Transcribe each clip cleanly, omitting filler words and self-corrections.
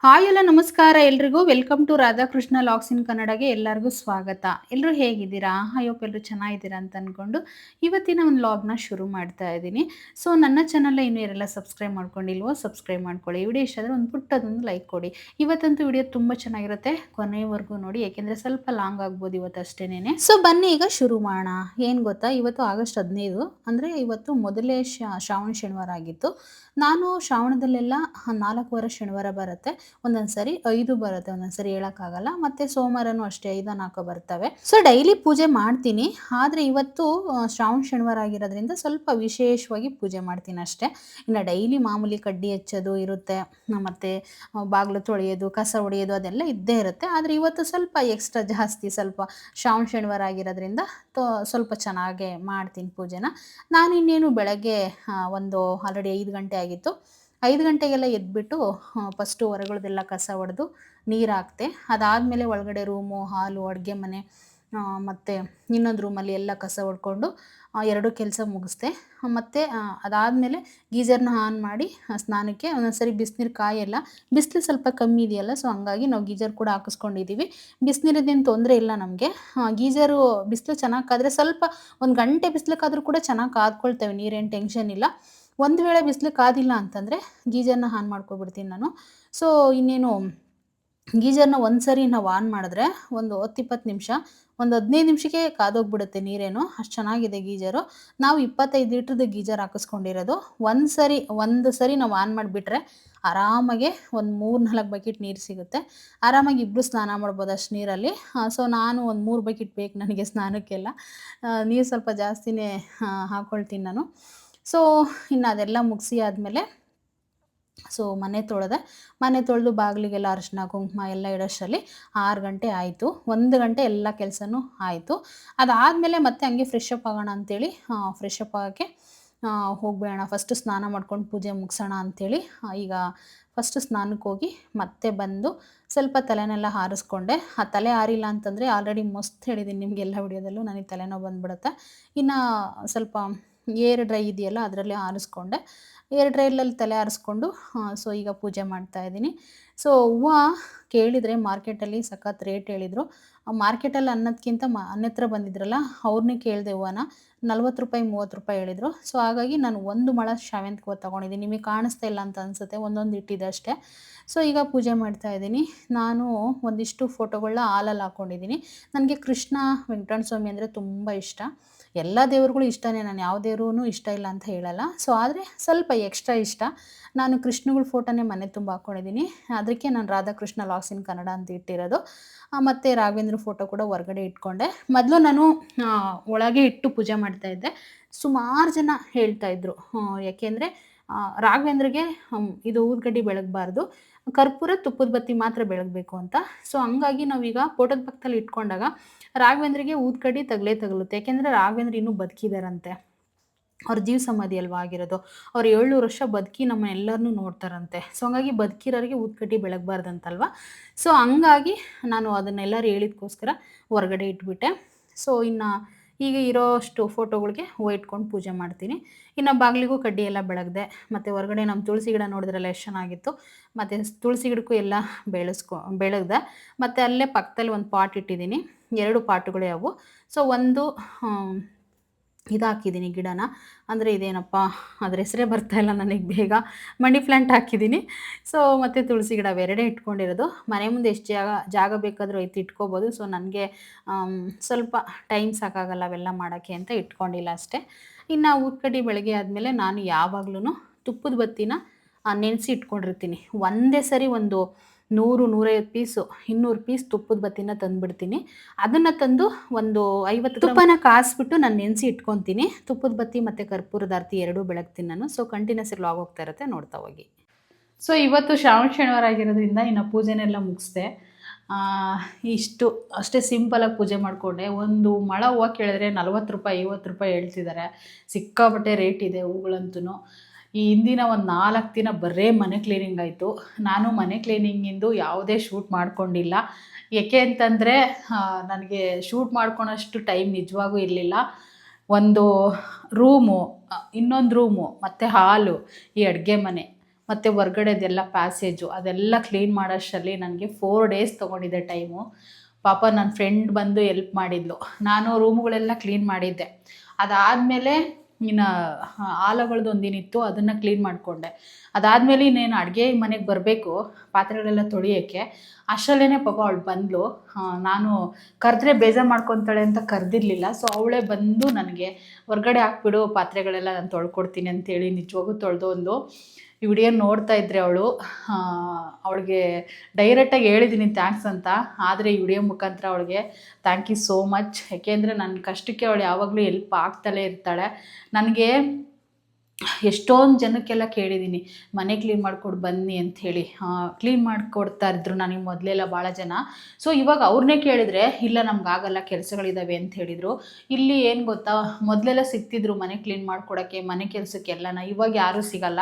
Hi ಎಲ್ಲ ನಮಸ್ಕಾರ ಎಲ್ರಿಗೂ ವೆಲ್ಕಮ್ ಟು ರಾಧಾಕೃಷ್ಣ ಲಾಗ್ಸ್ ಇನ್ ಕನ್ನಡಗೆ ಎಲ್ಲರಿಗೂ ಸ್ವಾಗತ. ಎಲ್ಲರೂ ಹೇಗಿದ್ದೀರಾ? ಐ ಹೋಪ್ ಎಲ್ಲರೂ ಚೆನ್ನಾಗಿದ್ದೀರಾ ಅಂತ ಅಂದ್ಕೊಂಡು ಇವತ್ತಿನ ಒಂದು ಲಾಗ್ನ ಶುರು ಮಾಡ್ತಾ ಇದ್ದೀನಿ. ಸೊ ನನ್ನ ಚಾನಲ್ನ ಇನ್ನೂ ಯಾರೆಲ್ಲ ಸಬ್ಸ್ಕ್ರೈಬ್ ಮಾಡ್ಕೊಂಡಿಲ್ವೋ ಸಬ್ಸ್ಕ್ರೈಬ್ ಮಾಡ್ಕೊಳ್ಳಿ. ವಿಡಿಯೋ ಇಷ್ಟ ಆದರೆ ಒಂದು ಪುಟ್ಟದೊಂದು ಲೈಕ್ ಕೊಡಿ. ಇವತ್ತಂತೂ ವಿಡಿಯೋ ತುಂಬ ಚೆನ್ನಾಗಿರುತ್ತೆ, ಕೊನೆವರೆಗೂ ನೋಡಿ, ಯಾಕೆಂದರೆ ಸ್ವಲ್ಪ ಲಾಂಗ್ ಆಗ್ಬೋದು ಇವತ್ತು ಅಷ್ಟೇನೆ. ಸೊ ಬನ್ನಿ ಈಗ ಶುರು ಮಾಡೋಣ. ಏನು ಗೊತ್ತಾ, ಇವತ್ತು ಆಗಸ್ಟ್ 15 ಅಂದರೆ ಇವತ್ತು ಮೊದಲೇ ಶ್ರಾವಣ ಶನಿವಾರ ಆಗಿತ್ತು. ನಾನು ಶ್ರಾವಣದಲ್ಲೆಲ್ಲ 4 ವಾರ ಶನಿವಾರ ಬರುತ್ತೆ, ಒಂದೊಂದು ಸರಿ 5 ಬರುತ್ತೆ, ಒಂದೊಂದು ಸರಿ ಹೇಳೋಕ್ಕಾಗಲ್ಲ. ಮತ್ತು ಸೋಮವಾರನೂ ಅಷ್ಟೇ 5-4 ಬರ್ತವೆ. ಸೊ ಡೈಲಿ ಪೂಜೆ ಮಾಡ್ತೀನಿ, ಆದರೆ ಇವತ್ತು ಶ್ರಾವಣ ಶನಿವಾರ ಆಗಿರೋದ್ರಿಂದ ಸ್ವಲ್ಪ ವಿಶೇಷವಾಗಿ ಪೂಜೆ ಮಾಡ್ತೀನಿ ಅಷ್ಟೇ. ಇನ್ನು ಡೈಲಿ ಮಾಮೂಲಿ ಕಡ್ಡಿ ಹಚ್ಚೋದು ಇರುತ್ತೆ, ಮತ್ತು ಬಾಗಿಲು ತೊಳೆಯೋದು, ಕಸ ಹೊಡೆಯೋದು ಅದೆಲ್ಲ ಇದ್ದೇ ಇರುತ್ತೆ. ಆದರೆ ಇವತ್ತು ಸ್ವಲ್ಪ ಎಕ್ಸ್ಟ್ರಾ ಜಾಸ್ತಿ, ಸ್ವಲ್ಪ ಶ್ರಾವಣ ಶನಿವಾರ ಆಗಿರೋದ್ರಿಂದ ಸ್ವಲ್ಪ ಚೆನ್ನಾಗೇ ಮಾಡ್ತೀನಿ ಪೂಜೆನ. ನಾನು ಇನ್ನೇನು ಬೆಳಗ್ಗೆ ಒಂದು ಆಲ್ರೆಡಿ 5 ಗಂಟೆ ಆಗಿತ್ತು. 5 ಗಂಟೆಗೆಲ್ಲ ಎದ್ಬಿಟ್ಟು ಫಸ್ಟು ಹೊರಗಳ್ದೆಲ್ಲ ಕಸ ಹೊಡೆದು ನೀರು ಹಾಕ್ತೆ. ಅದಾದಮೇಲೆ ಒಳಗಡೆ ರೂಮು, ಹಾಲು, ಅಡುಗೆ ಮನೆ ಮತ್ತು ಇನ್ನೊಂದು ರೂಮಲ್ಲಿ ಎಲ್ಲ ಕಸ ಹೊಡ್ಕೊಂಡು 2 ಕೆಲಸ ಮುಗಿಸ್ದೆ. ಮತ್ತು ಅದಾದಮೇಲೆ ಗೀಜರ್ನ ಆನ್ ಮಾಡಿ ಸ್ನಾನಕ್ಕೆ ಒಂದೊಂದು ಸರಿ ಬಿಸಿನೀರು ಕಾಯಲ್ಲ, ಬಿಸಿಲು ಸ್ವಲ್ಪ ಕಮ್ಮಿ ಇದೆಯಲ್ಲ, ಸೊ ಹಂಗಾಗಿ ನಾವು ಗೀಜರ್ ಕೂಡ ಹಾಕಿಸ್ಕೊಂಡಿದ್ದೀವಿ. ಬಿಸಿನೀರಿದ್ದೇನು ತೊಂದರೆ ಇಲ್ಲ ನಮಗೆ. ಗೀಜರು ಬಿಸಿಲು ಚೆನ್ನಾಗಿ ಕಾದರೆ ಸ್ವಲ್ಪ 1 ಗಂಟೆ ಬಿಸಿಲು ಕಾದರೂ ಕೂಡ ಚೆನ್ನಾಗಿ ಕಾದ್ಕೊಳ್ತೇವೆ, ನೀರೇನು ಟೆನ್ಷನ್ ಇಲ್ಲ. ಒಂದು ವೇಳೆ ಬಿಸಿಲು ಕಾದಿಲ್ಲ ಅಂತಂದರೆ ಗೀಜರ್ನ ಆನ್ ಮಾಡ್ಕೊಬಿಡ್ತೀನಿ ನಾನು. ಸೊ ಇನ್ನೇನು ಗೀಜರ್ನ ಒಂದು ಸರಿ ನಾವು ಆನ್ ಮಾಡಿದ್ರೆ ಒಂದು 10-20 ನಿಮಿಷ, ಒಂದು 15 ನಿಮಿಷಕ್ಕೆ ಕಾದೋಗ್ಬಿಡುತ್ತೆ ನೀರೇನು, ಅಷ್ಟು ಚೆನ್ನಾಗಿದೆ ಗೀಜರು. ನಾವು 25 ಲೀಟ್ರದ್ದು ಗೀಜರ್ ಹಾಕಿಸ್ಕೊಂಡಿರೋದು. ಒಂದು ಸರಿ ನಾವು ಆನ್ ಮಾಡಿಬಿಟ್ರೆ ಆರಾಮಾಗೆ ಒಂದು 3-4 ಬಕೆಟ್ ನೀರು ಸಿಗುತ್ತೆ. ಆರಾಮಾಗಿ ಇಬ್ಬರು ಸ್ನಾನ ಮಾಡ್ಬೋದು ಅಷ್ಟು ನೀರಲ್ಲಿ. ಸೊ ನಾನು ಒಂದು 3 ಬಕೆಟ್ ಬೇಕು ನನಗೆ ಸ್ನಾನಕ್ಕೆಲ್ಲ. ನೀರು ಸ್ವಲ್ಪ ಜಾಸ್ತಿನೇ ಹಾಕ್ಕೊಳ್ತೀನಿ ನಾನು. ಸೊ ಇನ್ನು ಅದೆಲ್ಲ ಮುಗಿಸಿ ಆದಮೇಲೆ ಮನೆ ತೊಳೆದು ಬಾಗಿಲಿಗೆಲ್ಲ ಅರಿಶಿನ ಕುಂಕುಮ ಎಲ್ಲ ಇಡೋಷ್ಟರಲ್ಲಿ 6 ಗಂಟೆ ಆಯಿತು. 1 ಗಂಟೆ ಎಲ್ಲ ಕೆಲಸನೂ ಆಯಿತು. ಅದಾದಮೇಲೆ ಮತ್ತೆ ಹಂಗೆ ಫ್ರೆಶ್ ಅಪ್ ಆಗೋಣ ಅಂಥೇಳಿ ಫ್ರೆಶ್ ಅಪ್ ಆಗೋಕ್ಕೆ ಹೋಗ್ಬೇಡ, ಫಸ್ಟು ಸ್ನಾನ ಮಾಡ್ಕೊಂಡು ಪೂಜೆ ಮುಗಿಸೋಣ ಅಂಥೇಳಿ ಈಗ ಫಸ್ಟು ಸ್ನಾನಕ್ಕೆ ಹೋಗಿ ಮತ್ತೆ ಬಂದು ಸ್ವಲ್ಪ ತಲೆನೆಲ್ಲ ಹಾರಿಸ್ಕೊಂಡೆ. ಆ ತಲೆ ಆರಿಲ್ಲ ಅಂತಂದರೆ ಆಲ್ರೆಡಿ ಮಸ್ತ್ ಹೇಳಿದ್ದೀನಿ ನಿಮಗೆಲ್ಲ ವಿಡಿಯೋದಲ್ಲೂ, ನನಗೆ ತಲೆನೋವು ಬಂದುಬಿಡುತ್ತೆ. ಇನ್ನು ಸ್ವಲ್ಪ ಏರ್ ಡ್ರೈ ಇದೆಯಲ್ಲ ಅದರಲ್ಲೇ ಆರಿಸ್ಕೊಂಡೆ. ಏರ್ ಡ್ರೈಲಲ್ಲಿ ತಲೆ ಆರಿಸ್ಕೊಂಡು ಸೊ ಈಗ ಪೂಜೆ ಮಾಡ್ತಾಯಿದ್ದೀನಿ. ಸೊ ಹೂವು ಕೇಳಿದರೆ ಮಾರ್ಕೆಟಲ್ಲಿ ಸಖತ್ ರೇಟ್ ಹೇಳಿದರು. ಮಾರ್ಕೆಟಲ್ಲಿ ಅನ್ನೋದಕ್ಕಿಂತ ನನ್ನ ಹತ್ರ ಬಂದಿದ್ರಲ್ಲ ಅವ್ರನ್ನೇ ಕೇಳಿದೆ, ಹೂವನ 40 ರೂಪಾಯಿ 30 ರೂಪಾಯಿ ಹೇಳಿದರು. ಸೊ ಹಾಗಾಗಿ ನಾನು 1 ಮೊಳ ಶಾವಂತಿಗೆ ಹೂವು ತೊಗೊಂಡಿದ್ದೀನಿ. ನಿಮಗೆ ಕಾಣಿಸ್ತಾ ಇಲ್ಲ ಅಂತ ಅನಿಸುತ್ತೆ, ಒಂದೊಂದು ಇಟ್ಟಿದೆ ಅಷ್ಟೇ. ಸೊ ಈಗ ಪೂಜೆ ಮಾಡ್ತಾಯಿದ್ದೀನಿ. ನಾನು ಒಂದಿಷ್ಟು ಫೋಟೋಗಳನ್ನ ಹಾಲಲ್ಲಿ ಹಾಕ್ಕೊಂಡಿದ್ದೀನಿ. ನನಗೆ ಕೃಷ್ಣ ವೆಂಕಟರಮಣ ಸ್ವಾಮಿ ಅಂದರೆ ತುಂಬ ಇಷ್ಟ. ಎಲ್ಲ ದೇವ್ರುಗಳು ಇಷ್ಟನೇ, ನಾನು ಯಾವ ದೇವ್ರೂ ಇಷ್ಟ ಇಲ್ಲ ಅಂತ ಹೇಳಲ್ಲ. ಸೊ ಆದರೆ ಸ್ವಲ್ಪ ಎಕ್ಸ್ಟ್ರಾ ಇಷ್ಟ. ನಾನು ಕೃಷ್ಣಗಳ ಫೋಟೋನೇ ಮನೆ ತುಂಬ ಹಾಕ್ಕೊಂಡಿದ್ದೀನಿ. ಅದಕ್ಕೆ ನಾನು ರಾಧಾಕೃಷ್ಣ ಲಾಗ್ಸ್ ಇನ್ ಕನ್ನಡ ಅಂತ ಇಟ್ಟಿರೋದು. ಮತ್ತು ರಾಘವೇಂದ್ರ ಫೋಟೋ ಕೂಡ ಹೊರಗಡೆ ಇಟ್ಕೊಂಡೆ. ಮೊದಲು ನಾನು ಒಳಗೆ ಇಟ್ಟು ಪೂಜೆ ಮಾಡ್ತಾಯಿದ್ದೆ. ಸುಮಾರು ಜನ ಹೇಳ್ತಾಯಿದ್ರು, ಯಾಕೆಂದರೆ ರಾಘವೇಂದ್ರಿಗೆ ಇದು ಊದ್ಗಡ್ಡಿ ಬೆಳಗಬಾರ್ದು, ಕರ್ಪೂರ ತುಪ್ಪದ ಬತ್ತಿ ಮಾತ್ರ ಬೆಳಗಬೇಕು ಅಂತ. ಸೊ ಹಂಗಾಗಿ ನಾವೀಗ ಫೋಟೋದ ಪಕ್ಕದಲ್ಲಿ ಇಟ್ಕೊಂಡಾಗ ರಾಘವೇಂದ್ರಿಗೆ ಊದ್ಕಡ್ಡಿ ತಗಲುತ್ತೆ. ಯಾಕೆಂದರೆ ರಾಘವೇಂದ್ರ ಇನ್ನೂ ಬದುಕಿದಾರಂತೆ, ಅವ್ರ ಜೀವ ಸಮಾಧಿ ಅಲ್ವಾ ಆಗಿರೋದು. ಅವ್ರು 700 ವರ್ಷ ಬದುಕಿ ನಮ್ಮನ್ನೆಲ್ಲರನ್ನೂ ನೋಡ್ತಾರಂತೆ. ಸೊ ಹಂಗಾಗಿ ಬದುಕಿರೋರಿಗೆ ಊದ್ಕಡ್ಡಿ ಬೆಳಗಬಾರ್ದಂತಲ್ವ. ಸೊ ಹಂಗಾಗಿ ನಾನು ಅದನ್ನೆಲ್ಲರೂ ಹೇಳಿದ್ಕೋಸ್ಕರ ಹೊರಗಡೆ ಇಟ್ಬಿಟ್ಟೆ. ಸೊ ಇನ್ನು ಈಗ ಇರೋಷ್ಟು ಫೋಟೋಗಳಿಗೆ ಹೂವು ಇಟ್ಕೊಂಡು ಪೂಜೆ ಮಾಡ್ತೀನಿ. ಇನ್ನು ಬಾಗಿಲಿಗೂ ಕಡ್ಡಿ ಎಲ್ಲ ಬೆಳಗಿದೆ. ಮತ್ತು ಹೊರಗಡೆ ನಮ್ಮ ತುಳಸಿ ಗಿಡ ನೋಡಿದ್ರಲ್ಲ ಎಷ್ಟು ಚೆನ್ನಾಗಿತ್ತು. ಮತ್ತು ತುಳಸಿ ಗಿಡಕ್ಕೂ ಎಲ್ಲ ಬೆಳಗ್ದೆ. ಮತ್ತು ಅಲ್ಲೇ ಪಕ್ಕದಲ್ಲಿ ಒಂದು ಪಾಟ್ ಇಟ್ಟಿದ್ದೀನಿ, 2 ಪಾಟುಗಳೇ ಅವು. ಸೊ ಒಂದು ಹಾಕಿದ್ದೀನಿ ಗಿಡನ, ಅಂದರೆ ಇದೇನಪ್ಪ ಅದ್ರ ಹೆಸರೇ ಬರ್ತಾಯಿಲ್ಲ ನನಗೆ ಬೇಗ, ಮನಿ ಪ್ಲ್ಯಾಂಟ್ ಹಾಕಿದ್ದೀನಿ. ಸೊ ಮತ್ತು ತುಳಸಿ ಗಿಡ ಅವೆರಡೇ ಇಟ್ಕೊಂಡಿರೋದು. ಮನೆ ಮುಂದೆ ಎಷ್ಟು ಜಾಗ ಬೇಕಾದರೂ ಐತಿ ಇಟ್ಕೋಬೋದು. ಸೊ ನನಗೆ ಸ್ವಲ್ಪ ಟೈಮ್ ಸಾಕಾಗಲ್ಲ ಅವೆಲ್ಲ ಮಾಡೋಕ್ಕೆ ಅಂತ ಇಟ್ಕೊಂಡಿಲ್ಲ ಅಷ್ಟೇ. ಇನ್ನು ಊದ್ಕಡ್ಡಿ ಬೆಳಗ್ಗೆ ಆದಮೇಲೆ ನಾನು ಯಾವಾಗ್ಲೂ ತುಪ್ಪದ ಬತ್ತಿನ ನೆನೆಸಿ ಇಟ್ಕೊಂಡಿರ್ತೀನಿ. ಒಂದೇ ಸರಿ ಒಂದು 100-150 ಪೀಸು 200 ಪೀಸ್ ತುಪ್ಪದ ಬತ್ತಿನ ತಂದುಬಿಡ್ತೀನಿ. ಅದನ್ನು ತಂದು ಒಂದು 50 ತುಪ್ಪನ ಕಾಯಿಸ್ಬಿಟ್ಟು ನಾನು ನೆನೆಸಿ ಇಟ್ಕೊತೀನಿ. ತುಪ್ಪದ ಬತ್ತಿ ಮತ್ತು ಕರ್ಪೂರದ ಆರತಿ ಎರಡೂ ಬೆಳಗ್ತೀನಿ ನಾನು. ಸೊ ಕಂಟಿನ್ಯೂಸ್ ಲಾಗ್ ಹೋಗ್ತಾ ಇರುತ್ತೆ, ನೋಡ್ತಾ ಹೋಗಿ. ಸೊ ಇವತ್ತು ಶ್ರಾವಣ ಶನಿವಾರ ಆಗಿರೋದ್ರಿಂದ ಇನ್ನು ಪೂಜೆನೆಲ್ಲ ಮುಗಿಸ್ದೆ. ಇಷ್ಟು ಅಷ್ಟೇ ಸಿಂಪಲಾಗಿ ಪೂಜೆ ಮಾಡಿಕೊಂಡೆ. ಒಂದು ಮೊಳ ಹೂವು ಕೇಳಿದ್ರೆ 40 ರೂಪಾಯಿ 50 ರೂಪಾಯಿ ಹೇಳ್ತಿದ್ದಾರೆ. ಸಿಕ್ಕಾಪಟ್ಟೆ ರೇಟ್ ಇದೆ ಹೂಗಳಂತೂ. ಈ ಹಿಂದಿನ ಒಂದು 4 ದಿನ ಬರೀ ಮನೆ ಕ್ಲೀನಿಂಗ್ ಆಯಿತು. ನಾನು ಮನೆ ಕ್ಲೀನಿಂಗಿಂದು ಯಾವುದೇ ಶೂಟ್ ಮಾಡ್ಕೊಂಡಿಲ್ಲ. ಏಕೆ ಅಂತಂದರೆ ನನಗೆ ಶೂಟ್ ಮಾಡ್ಕೊಳೋಷ್ಟು ಟೈಮ್ ನಿಜವಾಗೂ ಇರಲಿಲ್ಲ. ಒಂದು ರೂಮು, ಇನ್ನೊಂದು ರೂಮು, ಮತ್ತು ಹಾಲು, ಈ ಅಡುಗೆ ಮನೆ ಮತ್ತು ಹೊರ್ಗಡೆದೆಲ್ಲ ಪ್ಯಾಸೇಜು ಅದೆಲ್ಲ ಕ್ಲೀನ್ ಮಾಡೋಷ್ಟರಲ್ಲಿ ನನಗೆ 4 ಡೇಸ್ ತೊಗೊಂಡಿದ್ದೆ ಟೈಮು. ಪಾಪ ನನ್ನ ಫ್ರೆಂಡ್ ಬಂದು ಎಲ್ಪ್ ಮಾಡಿದ್ಲು. ನಾನು ರೂಮ್ಗಳೆಲ್ಲ ಕ್ಲೀನ್ ಮಾಡಿದ್ದೆ. ಅದಾದಮೇಲೆ ಇನ್ನು ಆಲಗಳದ್ದು ಒಂದಿನಿತ್ತು, ಅದನ್ನು ಕ್ಲೀನ್ ಮಾಡಿಕೊಂಡೆ. ಅದಾದಮೇಲೆ ಇನ್ನೇನು ಅಡುಗೆ ಮನೆಗೆ ಬರಬೇಕು ಪಾತ್ರೆಗಳೆಲ್ಲ ತೊಳಿಯೋಕ್ಕೆ, ಅಷ್ಟರಲ್ಲೇ ಪಾಪ ಅವಳು ಬಂದಳು. ನಾನು ಕರೆದ್ರೆ ಬೇಜಾರು ಮಾಡ್ಕೊತಾಳೆ ಅಂತ ಕರೆದಿರಲಿಲ್ಲ. ಸೊ ಅವಳೇ ಬಂದು ನನಗೆ ಹೊರ್ಗಡೆ ಹಾಕ್ಬಿಡು ಪಾತ್ರೆಗಳೆಲ್ಲ ನಾನು ತೊಳ್ಕೊಡ್ತೀನಿ ಅಂತೇಳಿ ನಿಜವಾಗೂ ತೊಳೆದೋದ್ಲು. ಈ ವಿಡಿಯೋ ನೋಡ್ತಾ ಇದ್ದರೆ ಅವಳಿಗೆ ಡೈರೆಕ್ಟಾಗಿ ಹೇಳಿದ್ದೀನಿ ಥ್ಯಾಂಕ್ಸ್ ಅಂತ. ಆದರೆ ಈ ವಿಡಿಯೋ ಮುಖಾಂತರ ಅವಳಿಗೆ ಥ್ಯಾಂಕ್ ಯು ಸೋ ಮಚ್. ಯಾಕೆಂದರೆ ನನ್ನ ಕಷ್ಟಕ್ಕೆ ಅವಳು ಯಾವಾಗಲೂ ಹೆಲ್ಪ್ ಆಗ್ತಲೇ ಇರ್ತಾಳೆ. ನನಗೆ ಎಷ್ಟೊಂದು ಜನಕ್ಕೆಲ್ಲ ಕೇಳಿದ್ದೀನಿ ಮನೆ ಕ್ಲೀನ್ ಮಾಡಿಕೊಡು ಬನ್ನಿ ಅಂಥೇಳಿ. ಕ್ಲೀನ್ ಮಾಡಿಕೊಡ್ತಾ ಇದ್ರು ನನಗೆ ಮೊದಲೆಲ್ಲ ಭಾಳ ಜನ. ಸೊ ಇವಾಗ ಅವ್ರನ್ನೇ ಕೇಳಿದರೆ ಇಲ್ಲ ನಮಗಾಗಲ್ಲ ಕೆಲಸಗಳಿದ್ದಾವೆ ಅಂತ ಹೇಳಿದರು. ಇಲ್ಲಿ ಏನು ಗೊತ್ತಾ, ಮೊದಲೆಲ್ಲ ಸಿಗ್ತಿದ್ರು ಮನೆ ಕ್ಲೀನ್ ಮಾಡ್ಕೊಡೋಕ್ಕೆ, ಮನೆ ಕೆಲಸಕ್ಕೆಲ್ಲನ. ಇವಾಗ ಯಾರೂ ಸಿಗಲ್ಲ.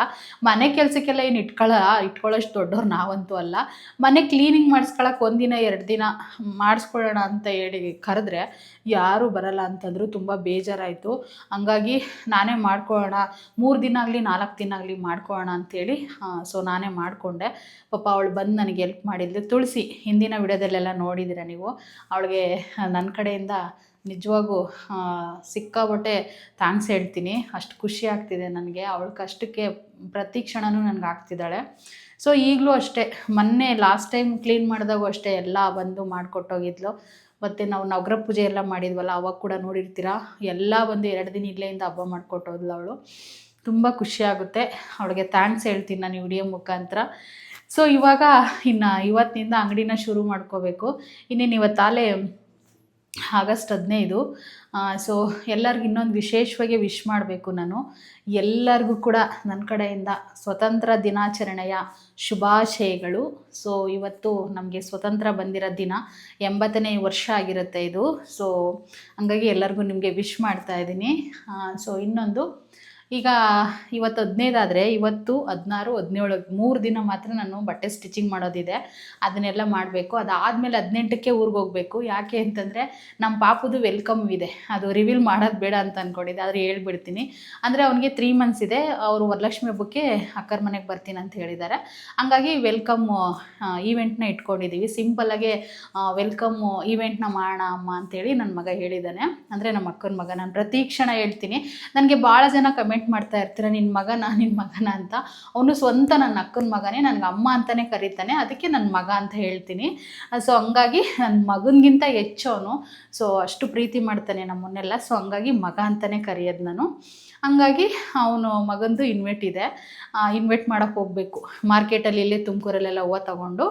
ಮನೆ ಕೆಲಸಕ್ಕೆಲ್ಲ ಏನು ಇಟ್ಕೊಳ್ಳೋಷ್ಟು ದೊಡ್ಡವ್ರು ನಾವಂತೂ ಅಲ್ಲ. ಮನೆ ಕ್ಲೀನಿಂಗ್ ಮಾಡಿಸ್ಕೊಳಕ್ಕೆ 1 ದಿನ 2 ದಿನ ಮಾಡಿಸ್ಕೊಳ್ಳೋಣ ಅಂತ ಹೇಳಿ ಕರೆದ್ರೆ ಯಾರೂ ಬರಲ್ಲ ಅಂತಂದರು. ತುಂಬ ಬೇಜಾರಾಯಿತು. ಹಂಗಾಗಿ ನಾನೇ ಮಾಡ್ಕೊಳ್ಳೋಣ, 3 ದಿನ ಆಗಲಿ 4 ದಿನ ಆಗಲಿ ಮಾಡ್ಕೊಳ್ಳೋಣ ಅಂಥೇಳಿ ಸೊ ನಾನೇ ಮಾಡಿಕೊಂಡೆ. ಪಾಪ ಅವಳು ಬಂದು ನನಗೆ ಹೆಲ್ಪ್ ಮಾಡಿದ್ಲು. ತುಳಸಿ ಹಿಂದಿನ ವಿಡಿಯೋದಲ್ಲೆಲ್ಲ ನೋಡಿದ್ದೀರ ನೀವು. ಅವಳಿಗೆ ನನ್ನ ಕಡೆಯಿಂದ ನಿಜವಾಗೂ ಸಿಕ್ಕಾಬಟ್ಟೆ ಥ್ಯಾಂಕ್ಸ್ ಹೇಳ್ತೀನಿ. ಅಷ್ಟು ಖುಷಿ ಆಗ್ತಿದೆ ನನಗೆ. ಅವಳ ಕಷ್ಟಕ್ಕೆ ಪ್ರತಿ ಕ್ಷಣವೂ ನನಗೆ ಆಗ್ತಿದ್ದಾಳೆ. ಸೊ ಈಗಲೂ ಅಷ್ಟೇ, ಮೊನ್ನೆ ಲಾಸ್ಟ್ ಟೈಮ್ ಕ್ಲೀನ್ ಮಾಡಿದಾಗೂ ಅಷ್ಟೇ ಎಲ್ಲ ಬಂದು ಮಾಡಿಕೊಟ್ಟೋಗಿದ್ಲು. ಮತ್ತು ನಾವು ನವಗ್ರಹ ಪೂಜೆ ಎಲ್ಲ ಮಾಡಿದ್ವಲ್ಲ, ಅವಾಗ ಕೂಡ ನೋಡಿರ್ತೀರ, ಎಲ್ಲ ಬಂದು 2 ದಿನ ಇಲ್ಲೆಯಿಂದ ಹಬ್ಬ ಮಾಡಿಕೊಟ್ಟೋದ್ಲು ಅವಳು. ತುಂಬ ಖುಷಿಯಾಗುತ್ತೆ. ಅವಳಿಗೆ ಥ್ಯಾಂಕ್ಸ್ ಹೇಳ್ತೀನಿ ನಾನು ಈ ವಿಡಿಯೋ ಮುಖಾಂತರ. ಸೊ ಇವಾಗ ಇವತ್ತಿನಿಂದ ಅಂಗಡಿನ ಶುರು ಮಾಡ್ಕೋಬೇಕು. ಇನ್ನೇನು ಇವತ್ತಾಲೆ ಆಗಸ್ಟ್ 15. ಸೊ ಎಲ್ಲರಿಗೂ ಇನ್ನೊಂದು ವಿಶೇಷವಾಗಿ ವಿಶ್ ಮಾಡಬೇಕು ನಾನು. ಎಲ್ಲರಿಗೂ ಕೂಡ ನನ್ನ ಕಡೆಯಿಂದ ಸ್ವತಂತ್ರ ದಿನಾಚರಣೆಯ ಶುಭಾಶಯಗಳು. ಸೊ ಇವತ್ತು ನಮಗೆ ಸ್ವತಂತ್ರ ಬಂದಿರೋ ದಿನ, 80ನೇ ವರ್ಷ ಆಗಿರುತ್ತೆ ಇದು. ಸೊ ಹಂಗಾಗಿ ಎಲ್ಲರಿಗೂ ನಿಮಗೆ ವಿಶ್ ಮಾಡ್ತಾ ಇದ್ದೀನಿ. ಸೊ ಇನ್ನೊಂದು, ಈಗ ಇವತ್ತು 15 ಆದರೆ ಇವತ್ತು 16, 17 3 ದಿನ ಮಾತ್ರ ನಾನು ಬಟ್ಟೆ ಸ್ಟಿಚಿಂಗ್ ಮಾಡೋದಿದೆ. ಅದನ್ನೆಲ್ಲ ಮಾಡಬೇಕು. ಅದಾದಮೇಲೆ 18ಕ್ಕೆ ಊರಿಗೆ ಹೋಗಬೇಕು. ಯಾಕೆ ಅಂತಂದರೆ ನಮ್ಮ ಪಾಪುದು ವೆಲ್ಕಮ್ ಇದೆ. ಅದು ರಿವೀಲ್ ಮಾಡೋದು ಬೇಡ ಅಂತ ಅಂದ್ಕೊಂಡಿದ್ದೆ, ಆದರೆ ಹೇಳ್ಬಿಡ್ತೀನಿ. ಅಂದರೆ ಅವನಿಗೆ 3 ಮಂತ್ಸ್ ಇದೆ. ಅವರು ವರಲಕ್ಷ್ಮಿ ಹಬ್ಬಕ್ಕೆ ಅಕ್ಕರ ಮನೆಗೆ ಬರ್ತೀನಿ ಅಂತ ಹೇಳಿದ್ದಾರೆ. ಹಂಗಾಗಿ ವೆಲ್ಕಮ್ ಈವೆಂಟ್ನ ಇಟ್ಕೊಂಡಿದ್ದೀವಿ. ಸಿಂಪಲ್ಲಾಗೆ ವೆಲ್ಕಮ್ ಈವೆಂಟ್ನ ಮಾಡೋಣ ಅಮ್ಮ ಅಂತೇಳಿ ನನ್ನ ಮಗ ಹೇಳಿದ್ದಾನೆ. ಅಂದರೆ ನಮ್ಮ ಅಕ್ಕನ ಮಗ. ನಾನು ಪ್ರತಿ ಕ್ಷಣ ಹೇಳ್ತೀನಿ. ನನಗೆ ಭಾಳ ಜನ ಕಮೆಂಟ್ ಮಾಡ್ತಾ ಇರ್ತೀರ, ನಿನ್ನ ಮಗನ ಅಂತ. ಅವನು ಸ್ವಂತ ನನ್ನ ಅಕ್ಕನ ಮಗನೇ, ನನಗೆ ಅಮ್ಮ ಅಂತಲೇ ಕರೀತಾನೆ, ಅದಕ್ಕೆ ನನ್ನ ಮಗ ಅಂತ ಹೇಳ್ತೀನಿ. ಸೊ ಹಂಗಾಗಿ ನನ್ನ ಮಗನಿಗಿಂತ ಹೆಚ್ಚು ಅವನು. ಸೊ ಅಷ್ಟು ಪ್ರೀತಿ ಮಾಡ್ತಾನೆ ನಮ್ಮನ್ನೆಲ್ಲ. ಸೊ ಹಂಗಾಗಿ ಮಗ ಅಂತಲೇ ಕರೆಯೋದು ನಾನು. ಹಂಗಾಗಿ ಅವನು ಮಗಂದು ಇನ್ವೈಟ್ ಇದೆ. ಇನ್ವೈಟ್ ಮಾಡೋಕ್ಕೆ ಹೋಗಬೇಕು. ಮಾರ್ಕೆಟಲ್ಲಿ ಇಲ್ಲೇ ತುಮಕೂರಲ್ಲೆಲ್ಲ ಹೂವು ತಗೊಂಡು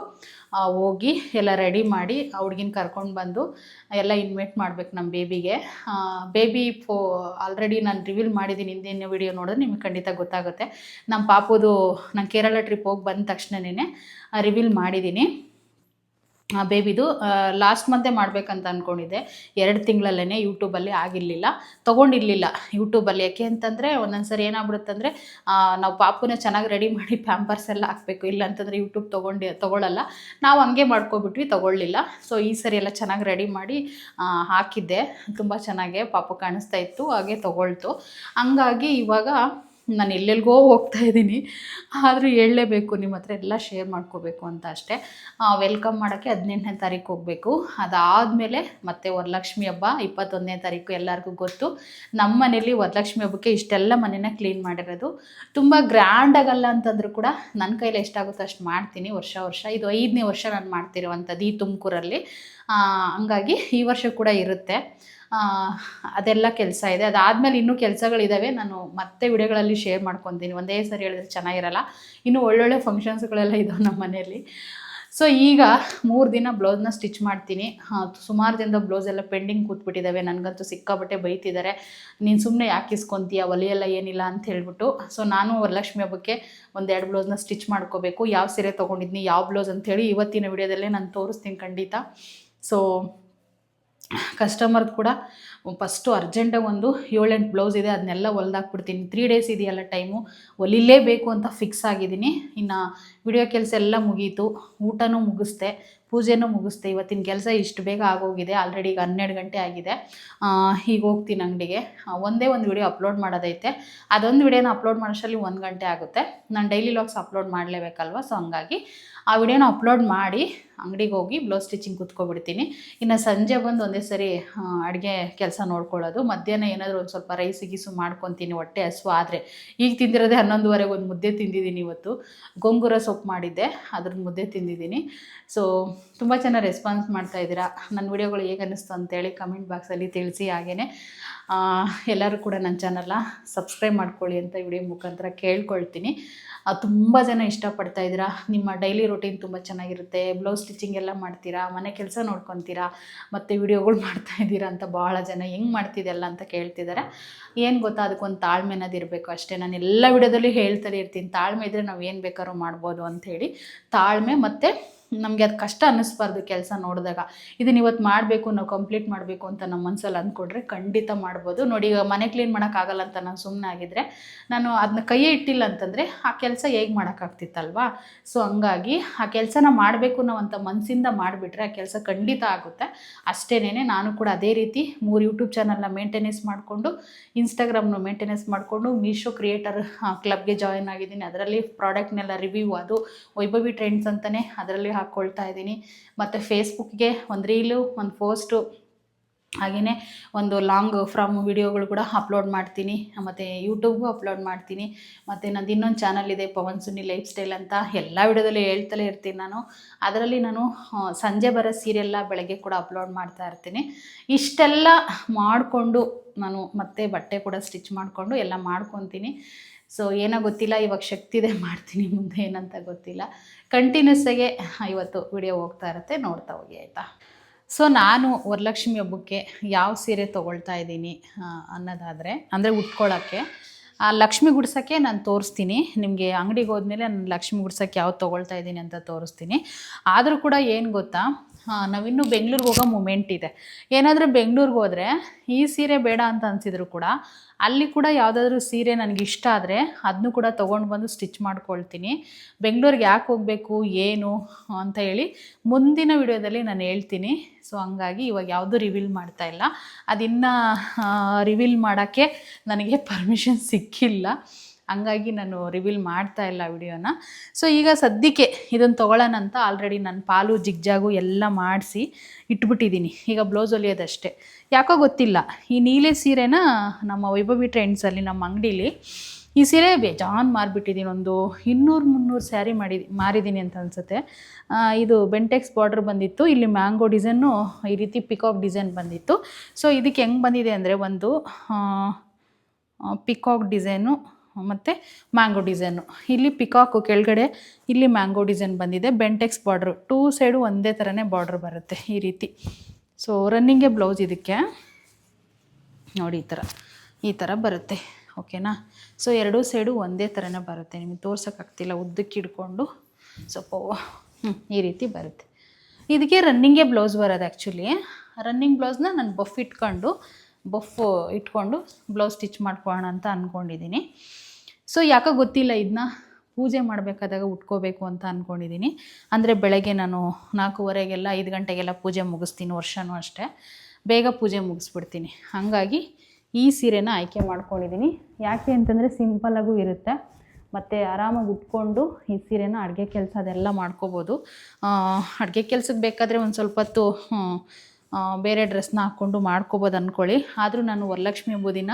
ಹೋಗಿ ಎಲ್ಲ ರೆಡಿ ಮಾಡಿ ಹುಡ್ಗಿನ ಕರ್ಕೊಂಡು ಬಂದು ಎಲ್ಲ ಇನ್ವೈಟ್ ಮಾಡ್ಬೇಕು ನಮ್ಮ ಬೇಬಿಗೆ. ಬೇಬಿ ಆಲ್ರೆಡಿ ನಾನು ರಿವೀಲ್ ಮಾಡಿದ್ದೀನಿ. ಹಿಂದಿನ ವಿಡಿಯೋ ನೋಡಿದ್ರೆ ನಿಮಗೆ ಖಂಡಿತ ಗೊತ್ತಾಗುತ್ತೆ. ನಮ್ಮ ಪಾಪುದು ನಾನು ಕೇರಳ ಟ್ರಿಪ್ ಹೋಗಿ ಬಂದ ತಕ್ಷಣವೇ ರಿವೀಲ್ ಮಾಡಿದ್ದೀನಿ. ಬೇಬಿದು ಲಾಸ್ಟ್ ಮಂತೇ ಮಾಡಬೇಕಂತ ಅಂದ್ಕೊಂಡಿದ್ದೆ. 2 ತಿಂಗಳಲ್ಲೇ ಯೂಟ್ಯೂಬಲ್ಲಿ ಆಗಿರಲಿಲ್ಲ, ತೊಗೊಂಡಿರಲಿಲ್ಲ ಯೂಟ್ಯೂಬಲ್ಲಿ. ಯಾಕೆ ಅಂತಂದರೆ ಒಂದೊಂದು ಸರಿ ಏನಾಗ್ಬಿಡುತ್ತಂದರೆ ನಾವು ಪಾಪುನ ಚೆನ್ನಾಗಿ ರೆಡಿ ಮಾಡಿ ಪ್ಯಾಂಪರ್ಸ್ ಎಲ್ಲ ಹಾಕಬೇಕು. ಇಲ್ಲ ಅಂತಂದರೆ ಯೂಟ್ಯೂಬ್ ತೊಗೊಳ್ಳಲ್ಲ. ನಾವು ಹಂಗೆ ಮಾಡ್ಕೊಬಿಟ್ವಿ, ತೊಗೊಳ್ಳಿಲ್ಲ. ಸೊ ಈ ಸರಿ ಎಲ್ಲ ಚೆನ್ನಾಗಿ ರೆಡಿ ಮಾಡಿ ಹಾಕಿದ್ದೆ. ತುಂಬ ಚೆನ್ನಾಗೆ ಪಾಪು ಕಾಣಿಸ್ತಾ ಇತ್ತು, ಹಾಗೆ ತೊಗೊಳ್ತು. ಹಂಗಾಗಿ ಇವಾಗ ನಾನು ಎಲ್ಲೆಲ್ಗೋ ಹೋಗ್ತಾ ಇದ್ದೀನಿ, ಆದರೂ ಹೇಳಲೇಬೇಕು, ನಿಮ್ಮ ಹತ್ರ ಎಲ್ಲ ಶೇರ್ ಮಾಡ್ಕೋಬೇಕು ಅಂತ ಅಷ್ಟೇ. ವೆಲ್ಕಮ್ ಮಾಡೋಕ್ಕೆ 18ನೇ ತಾರೀಕು ಹೋಗಬೇಕು. ಅದಾದಮೇಲೆ ಮತ್ತೆ ವರಲಕ್ಷ್ಮಿ ಹಬ್ಬ 21ನೇ ತಾರೀಕು. ಎಲ್ಲರಿಗೂ ಗೊತ್ತು, ನಮ್ಮ ಮನೇಲಿ ವರಲಕ್ಷ್ಮಿ ಹಬ್ಬಕ್ಕೆ ಇಷ್ಟೆಲ್ಲ ಮನೆನ ಕ್ಲೀನ್ ಮಾಡಿರೋದು. ತುಂಬ ಗ್ರ್ಯಾಂಡಾಗಲ್ಲ ಅಂತಂದರೂ ಕೂಡ ನನ್ನ ಕೈಲಿ ಎಷ್ಟಾಗುತ್ತೋ ಅಷ್ಟು ಮಾಡ್ತೀನಿ ವರ್ಷ. ಇದು 5ನೇ ವರ್ಷ ನಾನು ಮಾಡ್ತಿರೋವಂಥದ್ದು ಈ ತುಮಕೂರಲ್ಲಿ. ಹಂಗಾಗಿ ಈ ವರ್ಷ ಕೂಡ ಇರುತ್ತೆ. ಅದೆಲ್ಲ ಕೆಲಸ ಇದೆ. ಅದಾದಮೇಲೆ ಇನ್ನೂ ಕೆಲಸಗಳಿದ್ದಾವೆ, ನಾನು ಮತ್ತೆ ವಿಡಿಯೋಗಳಲ್ಲಿ ಶೇರ್ ಮಾಡ್ಕೊತೀನಿ. ಒಂದೇ ಸರಿ ಹೇಳಿದ್ರೆ ಚೆನ್ನಾಗಿರಲ್ಲ. ಇನ್ನೂ ಒಳ್ಳೊಳ್ಳೆ ಫಂಕ್ಷನ್ಸ್ಗಳೆಲ್ಲ ಇದಾವೆ ನಮ್ಮ ಮನೆಯಲ್ಲಿ. ಸೊ ಈಗ 3 ದಿನ ಬ್ಲೌಸ್ನ ಸ್ಟಿಚ್ ಮಾಡ್ತೀನಿ. ಸುಮಾರು ದಿನದ ಬ್ಲೌಸ್ ಎಲ್ಲ ಪೆಂಡಿಂಗ್ ಕೂತ್ಬಿಟ್ಟಿದ್ದಾವೆ. ನನಗಂತೂ ಸಿಕ್ಕಾಬಟ್ಟೆ ಬೈತಿದ್ದಾರೆ, ನೀನು ಸುಮ್ಮನೆ ಯಾಕೆ ಇಸ್ಕೊತೀಯ, ಒಲೆಯೆಲ್ಲ ಏನಿಲ್ಲ ಅಂತ ಹೇಳ್ಬಿಟ್ಟು. ಸೊ ನಾನು ವರಲಕ್ಷ್ಮಿ ಹಬ್ಬಕ್ಕೆ 1-2 ಬ್ಲೌಸ್ನ ಸ್ಟಿಚ್ ಮಾಡ್ಕೋಬೇಕು. ಯಾವ ಸೀರೆ ತೊಗೊಂಡಿದ್ನಿ, ಯಾವ ಬ್ಲೌಸ್ ಅಂಥೇಳಿ ಇವತ್ತಿನ ವಿಡಿಯೋದಲ್ಲೇ ನಾನು ತೋರಿಸ್ತೀನಿ ಖಂಡಿತ. ಸೊ ಕಸ್ಟಮರ್ದು ಕೂಡ ಫಸ್ಟು ಅರ್ಜೆಂಟಾಗಿ ಒಂದು 7-8 ಬ್ಲೌಸ್ ಇದೆ, ಅದನ್ನೆಲ್ಲ ಹೊಲ್ದಾಕ್ಬಿಡ್ತೀನಿ. 3 ಡೇಸ್ ಇದೆಯಲ್ಲ ಟೈಮು, ಹೊಲಿಲೇಬೇಕು ಅಂತ ಫಿಕ್ಸ್ ಆಗಿದ್ದೀನಿ. ಇನ್ನು ವಿಡಿಯೋ ಕೆಲಸ ಎಲ್ಲ ಮುಗೀತು, ಊಟನೂ ಮುಗಿಸ್ದೆ, ಪೂಜೆನೂ ಮುಗಿಸ್ದೆ. ಇವತ್ತಿನ ಕೆಲಸ ಇಷ್ಟು ಬೇಗ ಆಗೋಗಿದೆ. ಆಲ್ರೆಡಿ ಈಗ 12 ಗಂಟೆ ಆಗಿದೆ. ಈಗ ಹೋಗ್ತೀನಿ ಅಂಗಡಿಗೆ. ಒಂದೇ ಒಂದು ವಿಡಿಯೋ ಅಪ್ಲೋಡ್ ಮಾಡೋದೈತೆ. ಅದೊಂದು ವಿಡಿಯೋನ ಅಪ್ಲೋಡ್ ಮಾಡೋಷ್ಟರಲ್ಲಿ 1 ಗಂಟೆ ಆಗುತ್ತೆ. ನಾನು ಡೈಲಿ ವ್ಲಾಗ್ಸ್ ಅಪ್ಲೋಡ್ ಮಾಡಲೇಬೇಕಲ್ವ, ಸೊ ಹಂಗಾಗಿ ಆ ವಿಡಿಯೋನ ಅಪ್ಲೋಡ್ ಮಾಡಿ ಅಂಗಡಿಗೆ ಹೋಗಿ ಬ್ಲೌಸ್ ಸ್ಟಿಚಿಂಗ್ ಕೂತ್ಕೊಬಿಡ್ತೀನಿ. ಇನ್ನು ಸಂಜೆ ಬಂದು ಒಂದೇ ಸರಿ ಅಡುಗೆ ಕೆಲಸ ನೋಡ್ಕೊಳ್ಳೋದು. ಮಧ್ಯಾಹ್ನ ಏನಾದರೂ ಒಂದು ಸ್ವಲ್ಪ ರೈಸ್ ಗೀಸು ಮಾಡ್ಕೊತೀನಿ, ಹೊಟ್ಟೆ ಹಸಿವು ಆದರೆ. ಈಗ ತಿಂದಿರೋದೇ 11:30 ಒಂದು ಮುದ್ದೆ ತಿಂದಿದ್ದೀನಿ. ಇವತ್ತು ಗೋಂಗೂರ ಸೊಪ್ಪು ಮಾಡಿದ್ದೆ, ಅದ್ರದ್ದು ಮುದ್ದೆ ತಿಂದಿದ್ದೀನಿ. ಸೊ ತುಂಬ ಚೆನ್ನಾಗಿ ರೆಸ್ಪಾನ್ಸ್ ಮಾಡ್ತಾಯಿದ್ದೀರಾ. ನನ್ನ ವಿಡಿಯೋಗಳು ಹೇಗೆ ಅನ್ನಿಸ್ತು ಅಂತೇಳಿ ಕಮೆಂಟ್ ಬಾಕ್ಸಲ್ಲಿ ತಿಳಿಸಿ. ಹಾಗೆಯೇ ಎಲ್ಲರೂ ಕೂಡ ನನ್ನ ಚಾನಲ್ನ ಸಬ್ಸ್ಕ್ರೈಬ್ ಮಾಡ್ಕೊಳ್ಳಿ ಅಂತ ವಿಡಿಯೋ ಮುಖಾಂತರ ಕೇಳ್ಕೊಳ್ತೀನಿ. ತುಂಬ ಜನ ಇಷ್ಟಪಡ್ತಾ ಇದ್ದೀರಾ. ನಿಮ್ಮ ಡೈಲಿ ರೊಟೀನ್ ತುಂಬ ಚೆನ್ನಾಗಿರುತ್ತೆ, ಬ್ಲೌಸ್ ಸ್ಟಿಚಿಂಗ್ ಎಲ್ಲ ಮಾಡ್ತೀರಾ, ಮನೆ ಕೆಲಸ ನೋಡ್ಕೊತೀರಾ, ಮತ್ತು ವಿಡಿಯೋಗಳು ಮಾಡ್ತಾಯಿದ್ದೀರಾ ಅಂತ ಭಾಳ ಜನ ಹೆಂಗೆ ಮಾಡ್ತಿದ್ದೆಲ್ಲ ಅಂತ ಕೇಳ್ತಿದ್ದಾರೆ. ಏನು ಗೊತ್ತಾ, ಅದಕ್ಕೊಂದು ತಾಳ್ಮೆ ಅನ್ನೋದು ಇರಬೇಕು ಅಷ್ಟೇ. ನಾನು ಎಲ್ಲ ವಿಡಿಯೋದಲ್ಲಿ ಹೇಳ್ತಾನೆ ಇರ್ತೀನಿ, ತಾಳ್ಮೆ ಇದ್ದರೆ ನಾವು ಏನು ಬೇಕಾದ್ರೂ ಮಾಡ್ಬೋದು ಅಂಥೇಳಿ. ತಾಳ್ಮೆ ಮತ್ತು ನಮಗೆ ಅದು ಕಷ್ಟ ಅನ್ನಿಸ್ಬಾರ್ದು ಕೆಲಸ ನೋಡಿದಾಗ. ಇದನ್ನು ಇವತ್ತು ಮಾಡಬೇಕು, ನಾವು ಕಂಪ್ಲೀಟ್ ಮಾಡಬೇಕು ಅಂತ ನಮ್ಮ ಮನಸ್ಸಲ್ಲಿ ಅಂದ್ಕೊಂಡ್ರೆ ಖಂಡಿತ ಮಾಡ್ಬೋದು. ನೋಡಿ, ಈಗ ಮನೆ ಕ್ಲೀನ್ ಮಾಡೋಕ್ಕಾಗಲ್ಲ ಅಂತ ನಾನು ಸುಮ್ಮನೆ ಆಗಿದ್ದರೆ, ನಾನು ಅದನ್ನ ಕೈಯೇ ಇಟ್ಟಿಲ್ಲ ಅಂತಂದರೆ ಆ ಕೆಲಸ ಹೇಗೆ ಮಾಡೋಕ್ಕಾಗ್ತಿತ್ತಲ್ವಾ. ಸೊ ಹಂಗಾಗಿ ಆ ಕೆಲಸನ ಮಾಡಬೇಕು ನಾವು ಅಂತ ಮನಸ್ಸಿಂದ ಮಾಡಿಬಿಟ್ರೆ ಆ ಕೆಲಸ ಖಂಡಿತ ಆಗುತ್ತೆ. ಅಷ್ಟೇನೇ ನಾನು ಕೂಡ ಅದೇ ರೀತಿ 3 ಯೂಟ್ಯೂಬ್ ಚಾನಲ್ನ ಮೇಂಟೆನೆನ್ಸ್ ಮಾಡಿಕೊಂಡು, ಇನ್ಸ್ಟಾಗ್ರಾಮ್ನ ಮೇಂಟೆನೆನ್ಸ್ ಮಾಡಿಕೊಂಡು, ಮೀಶೋ ಕ್ರಿಯೇಟರ್ ಕ್ಲಬ್ಗೆ ಜಾಯಿನ್ ಆಗಿದ್ದೀನಿ. ಅದರಲ್ಲಿ ಪ್ರಾಡಕ್ಟ್ನೆಲ್ಲ ರಿವ್ಯೂ, ಅದು ವೈಭವಿ ಟ್ರೆಂಡ್ಸ್ ಅಂತಲೇ ಅದರಲ್ಲಿ ಹಾಕ್ಕೊಳ್ತಾ ಇದ್ದೀನಿ. ಮತ್ತು ಫೇಸ್ಬುಕ್ಗೆ ಒಂದು ರೀಲು, ಒಂದು ಪೋಸ್ಟು, ಹಾಗೆಯೇ ಒಂದು ಲಾಂಗ್ ಫ್ರಾಮ್ ವಿಡಿಯೋಗಳು ಕೂಡ ಅಪ್ಲೋಡ್ ಮಾಡ್ತೀನಿ. ಮತ್ತು ಯೂಟ್ಯೂಬ್ಗೂ ಅಪ್ಲೋಡ್ ಮಾಡ್ತೀನಿ. ಮತ್ತು ನಂದು ಇನ್ನೊಂದು ಚಾನಲ್ ಇದೆ, ಪವನ್ ಸುನಿ ಲೈಫ್ ಸ್ಟೈಲ್ ಅಂತ. ಎಲ್ಲ ವಿಡಿಯೋದಲ್ಲಿ ಹೇಳ್ತಲೇ ಇರ್ತೀನಿ ನಾನು. ಅದರಲ್ಲಿ ನಾನು ಸಂಜೆ ಬರೋ ಸೀರಿಯಲ್ಲ ಬೆಳಗ್ಗೆ ಕೂಡ ಅಪ್ಲೋಡ್ ಮಾಡ್ತಾ ಇರ್ತೀನಿ. ಇಷ್ಟೆಲ್ಲ ಮಾಡಿಕೊಂಡು ನಾನು ಮತ್ತೆ ಬಟ್ಟೆ ಕೂಡ ಸ್ಟಿಚ್ ಮಾಡಿಕೊಂಡು ಎಲ್ಲ ಮಾಡ್ಕೊತೀನಿ. ಸೊ ಏನೋ ಗೊತ್ತಿಲ್ಲ, ಇವಾಗ ಶಕ್ತಿ ಇದೆ, ಮಾಡ್ತೀನಿ. ಮುಂದೆ ಏನಂತ ಗೊತ್ತಿಲ್ಲ. ಕಂಟಿನ್ಯೂಸ್ಸಾಗೆ ಇವತ್ತು ವಿಡಿಯೋ ಹೋಗ್ತಾ ಇರುತ್ತೆ, ನೋಡ್ತಾ ಹೋಗಿ ಆಯಿತಾ. ಸೊ ನಾನು ವರಲಕ್ಷ್ಮಿ ಹಬ್ಬಕ್ಕೆ ಯಾವ ಸೀರೆ ತೊಗೊಳ್ತಾ ಇದ್ದೀನಿ ಅನ್ನೋದಾದರೆ, ಅಂದರೆ ಉಟ್ಕೊಳ್ಳೋಕ್ಕೆ, ಆ ಲಕ್ಷ್ಮಿ ಗುಡ್ಸೋಕ್ಕೆ ನಾನು ತೋರಿಸ್ತೀನಿ ನಿಮಗೆ. ಅಂಗಡಿಗೆ ಹೋದ್ಮೇಲೆ ನಾನು ಲಕ್ಷ್ಮಿ ಗುಡ್ಸೋಕ್ಕೆ ಯಾವ್ದು ತೊಗೊಳ್ತಾ ಇದ್ದೀನಿ ಅಂತ ತೋರಿಸ್ತೀನಿ. ಆದರೂ ಕೂಡ ಏನು ಗೊತ್ತಾ, ನಾವಿನ್ನೂ ಬೆಂಗಳೂರಿಗೆ ಹೋಗೋ ಮೂಮೆಂಟ್ ಇದೆ. ಏನಾದರೂ ಬೆಂಗಳೂರಿಗೆ ಹೋದರೆ ಈ ಸೀರೆ ಬೇಡ ಅಂತ ಅನಿಸಿದ್ರು ಕೂಡ ಅಲ್ಲಿ ಕೂಡ ಯಾವುದಾದ್ರೂ ಸೀರೆ ನನಗೆ ಇಷ್ಟ ಆದರೆ ಅದನ್ನು ಕೂಡ ತೊಗೊಂಡು ಬಂದು ಸ್ಟಿಚ್ ಮಾಡ್ಕೊಳ್ತೀನಿ. ಬೆಂಗಳೂರಿಗೆ ಯಾಕೆ ಹೋಗಬೇಕು ಏನು ಅಂತ ಹೇಳಿ ಮುಂದಿನ ವಿಡಿಯೋದಲ್ಲಿ ನಾನು ಹೇಳ್ತೀನಿ. ಸೊ ಹಂಗಾಗಿ ಇವಾಗ ಯಾವುದೂ ರಿವೀಲ್ ಮಾಡ್ತಾಯಿಲ್ಲ. ಅದಿನ್ನು ರಿವೀಲ್ ಮಾಡೋಕ್ಕೆ ನನಗೆ ಪರ್ಮಿಷನ್ ಸಿಕ್ಕಿಲ್ಲ, ಹಂಗಾಗಿ ನಾನು ರಿವೀಲ್ ಮಾಡ್ತಾ ಇಲ್ಲ ವಿಡಿಯೋನ. ಸೊ ಈಗ ಸದ್ಯಕ್ಕೆ ಇದನ್ನು ತೊಗೊಳ್ಳೋಣ ಅಂತ ಆಲ್ರೆಡಿ ನಾನು ಪಾಲು ಜಿಗ್ಜಾಗು ಎಲ್ಲ ಮಾಡಿಸಿ ಇಟ್ಬಿಟ್ಟಿದ್ದೀನಿ. ಈಗ ಬ್ಲೌಸ್ ಹೊಲಿಯೋದಷ್ಟೇ. ಯಾಕೋ ಗೊತ್ತಿಲ್ಲ, ಈ ನೀಲೆ ಸೀರೆನ ನಮ್ಮ ವೈಭವಿ ಟ್ರೆಂಡ್ಸಲ್ಲಿ ನಮ್ಮ ಅಂಗಡೀಲಿ ಈ ಸೀರೆ ಬೇಜಾನ್ ಮಾರಿಬಿಟ್ಟಿದ್ದೀನಿ. ಒಂದು 200-300 ಸ್ಯಾರಿ ಮಾರಿದ್ದೀನಿ ಅಂತ ಅನಿಸುತ್ತೆ. ಇದು ಬೆಂಟೆಕ್ಸ್ ಬಾರ್ಡ್ರ್ ಬಂದಿತ್ತು, ಇಲ್ಲಿ ಮ್ಯಾಂಗೋ ಡಿಸೈನು, ಈ ರೀತಿ ಪಿಕಾಕ್ ಡಿಸೈನ್ ಬಂದಿತ್ತು. ಸೊ ಇದಕ್ಕೆ ಹೆಂಗೆ ಬಂದಿದೆ ಅಂದರೆ, ಒಂದು ಪಿಕಾಕ್ ಡಿಸೈನು ಮತ್ತು ಮ್ಯಾಂಗೋ ಡಿಸೈನು, ಇಲ್ಲಿ ಪಿಕಾಕು ಕೆಳಗಡೆ, ಇಲ್ಲಿ ಮ್ಯಾಂಗೋ ಡಿಸೈನ್ ಬಂದಿದೆ. ಬೆಂಟೆಕ್ಸ್ ಬಾರ್ಡ್ರು 2 ಸೈಡು ಒಂದೇ ಥರನೇ ಬಾರ್ಡ್ರ್ ಬರುತ್ತೆ ಈ ರೀತಿ. ಸೊ ರನ್ನಿಂಗೇ ಬ್ಲೌಸ್ ಇದಕ್ಕೆ ನೋಡಿ, ಈ ಥರ ಬರುತ್ತೆ. ಓಕೆನಾ. ಸೊ 2 ಸೈಡು ಒಂದೇ ಥರನೇ ಬರುತ್ತೆ. ನಿಮಗೆ ತೋರ್ಸೋಕ್ಕಾಗ್ತಿಲ್ಲ, ಉದ್ದಕ್ಕೆ ಹಿಡ್ಕೊಂಡು ಸ್ವಲ್ಪ ಈ ರೀತಿ ಬರುತ್ತೆ. ಇದಕ್ಕೆ ರನ್ನಿಂಗೇ ಬ್ಲೌಸ್ ಬರೋದು. ಆ್ಯಕ್ಚುಲಿ ರನ್ನಿಂಗ್ ಬ್ಲೌಸ್ನ ನಾನು ಬಫ್ ಇಟ್ಕೊಂಡು ಬ್ಲೌಸ್ ಸ್ಟಿಚ್ ಮಾಡ್ಕೊಳ್ಳೋಣ ಅಂತ ಅಂದ್ಕೊಂಡಿದ್ದೀನಿ. ಸೊ ಯಾಕೋ ಗೊತ್ತಿಲ್ಲ, ಇದನ್ನ ಪೂಜೆ ಮಾಡಬೇಕಾದಾಗ ಉಟ್ಕೋಬೇಕು ಅಂತ ಅಂದ್ಕೊಂಡಿದ್ದೀನಿ. ಅಂದರೆ ಬೆಳಗ್ಗೆ ನಾನು 4:15ಗೆಲ್ಲ 5 ಗಂಟೆಗೆಲ್ಲ ಪೂಜೆ ಮುಗಿಸ್ತೀನಿ. ವರ್ಷವೂ ಅಷ್ಟೇ ಬೇಗ ಪೂಜೆ ಮುಗಿಸ್ಬಿಡ್ತೀನಿ. ಹಾಗಾಗಿ ಈ ಸೀರೆನ ಆಯ್ಕೆ ಮಾಡ್ಕೊಂಡಿದ್ದೀನಿ. ಯಾಕೆ ಅಂತಂದರೆ ಸಿಂಪಲ್ಲಾಗೂ ಇರುತ್ತೆ, ಮತ್ತು ಆರಾಮಾಗಿ ಉಟ್ಕೊಂಡು ಈ ಸೀರೆನ ಅಡುಗೆ ಕೆಲಸ ಅದೆಲ್ಲ ಮಾಡ್ಕೋಬೋದು. ಅಡುಗೆ ಕೆಲಸಕ್ಕೆ ಬೇಕಾದರೆ ಒಂದು ಸ್ವಲ್ಪ ಹೊತ್ತು ಬೇರೆ ಡ್ರೆಸ್ನ ಹಾಕ್ಕೊಂಡು ಮಾಡ್ಕೋಬೋದು ಅಂದ್ಕೊಳ್ಳಿ. ಆದರೂ ನಾನು ವರಲಕ್ಷ್ಮಿ ಹಬ್ಬದ ದಿನ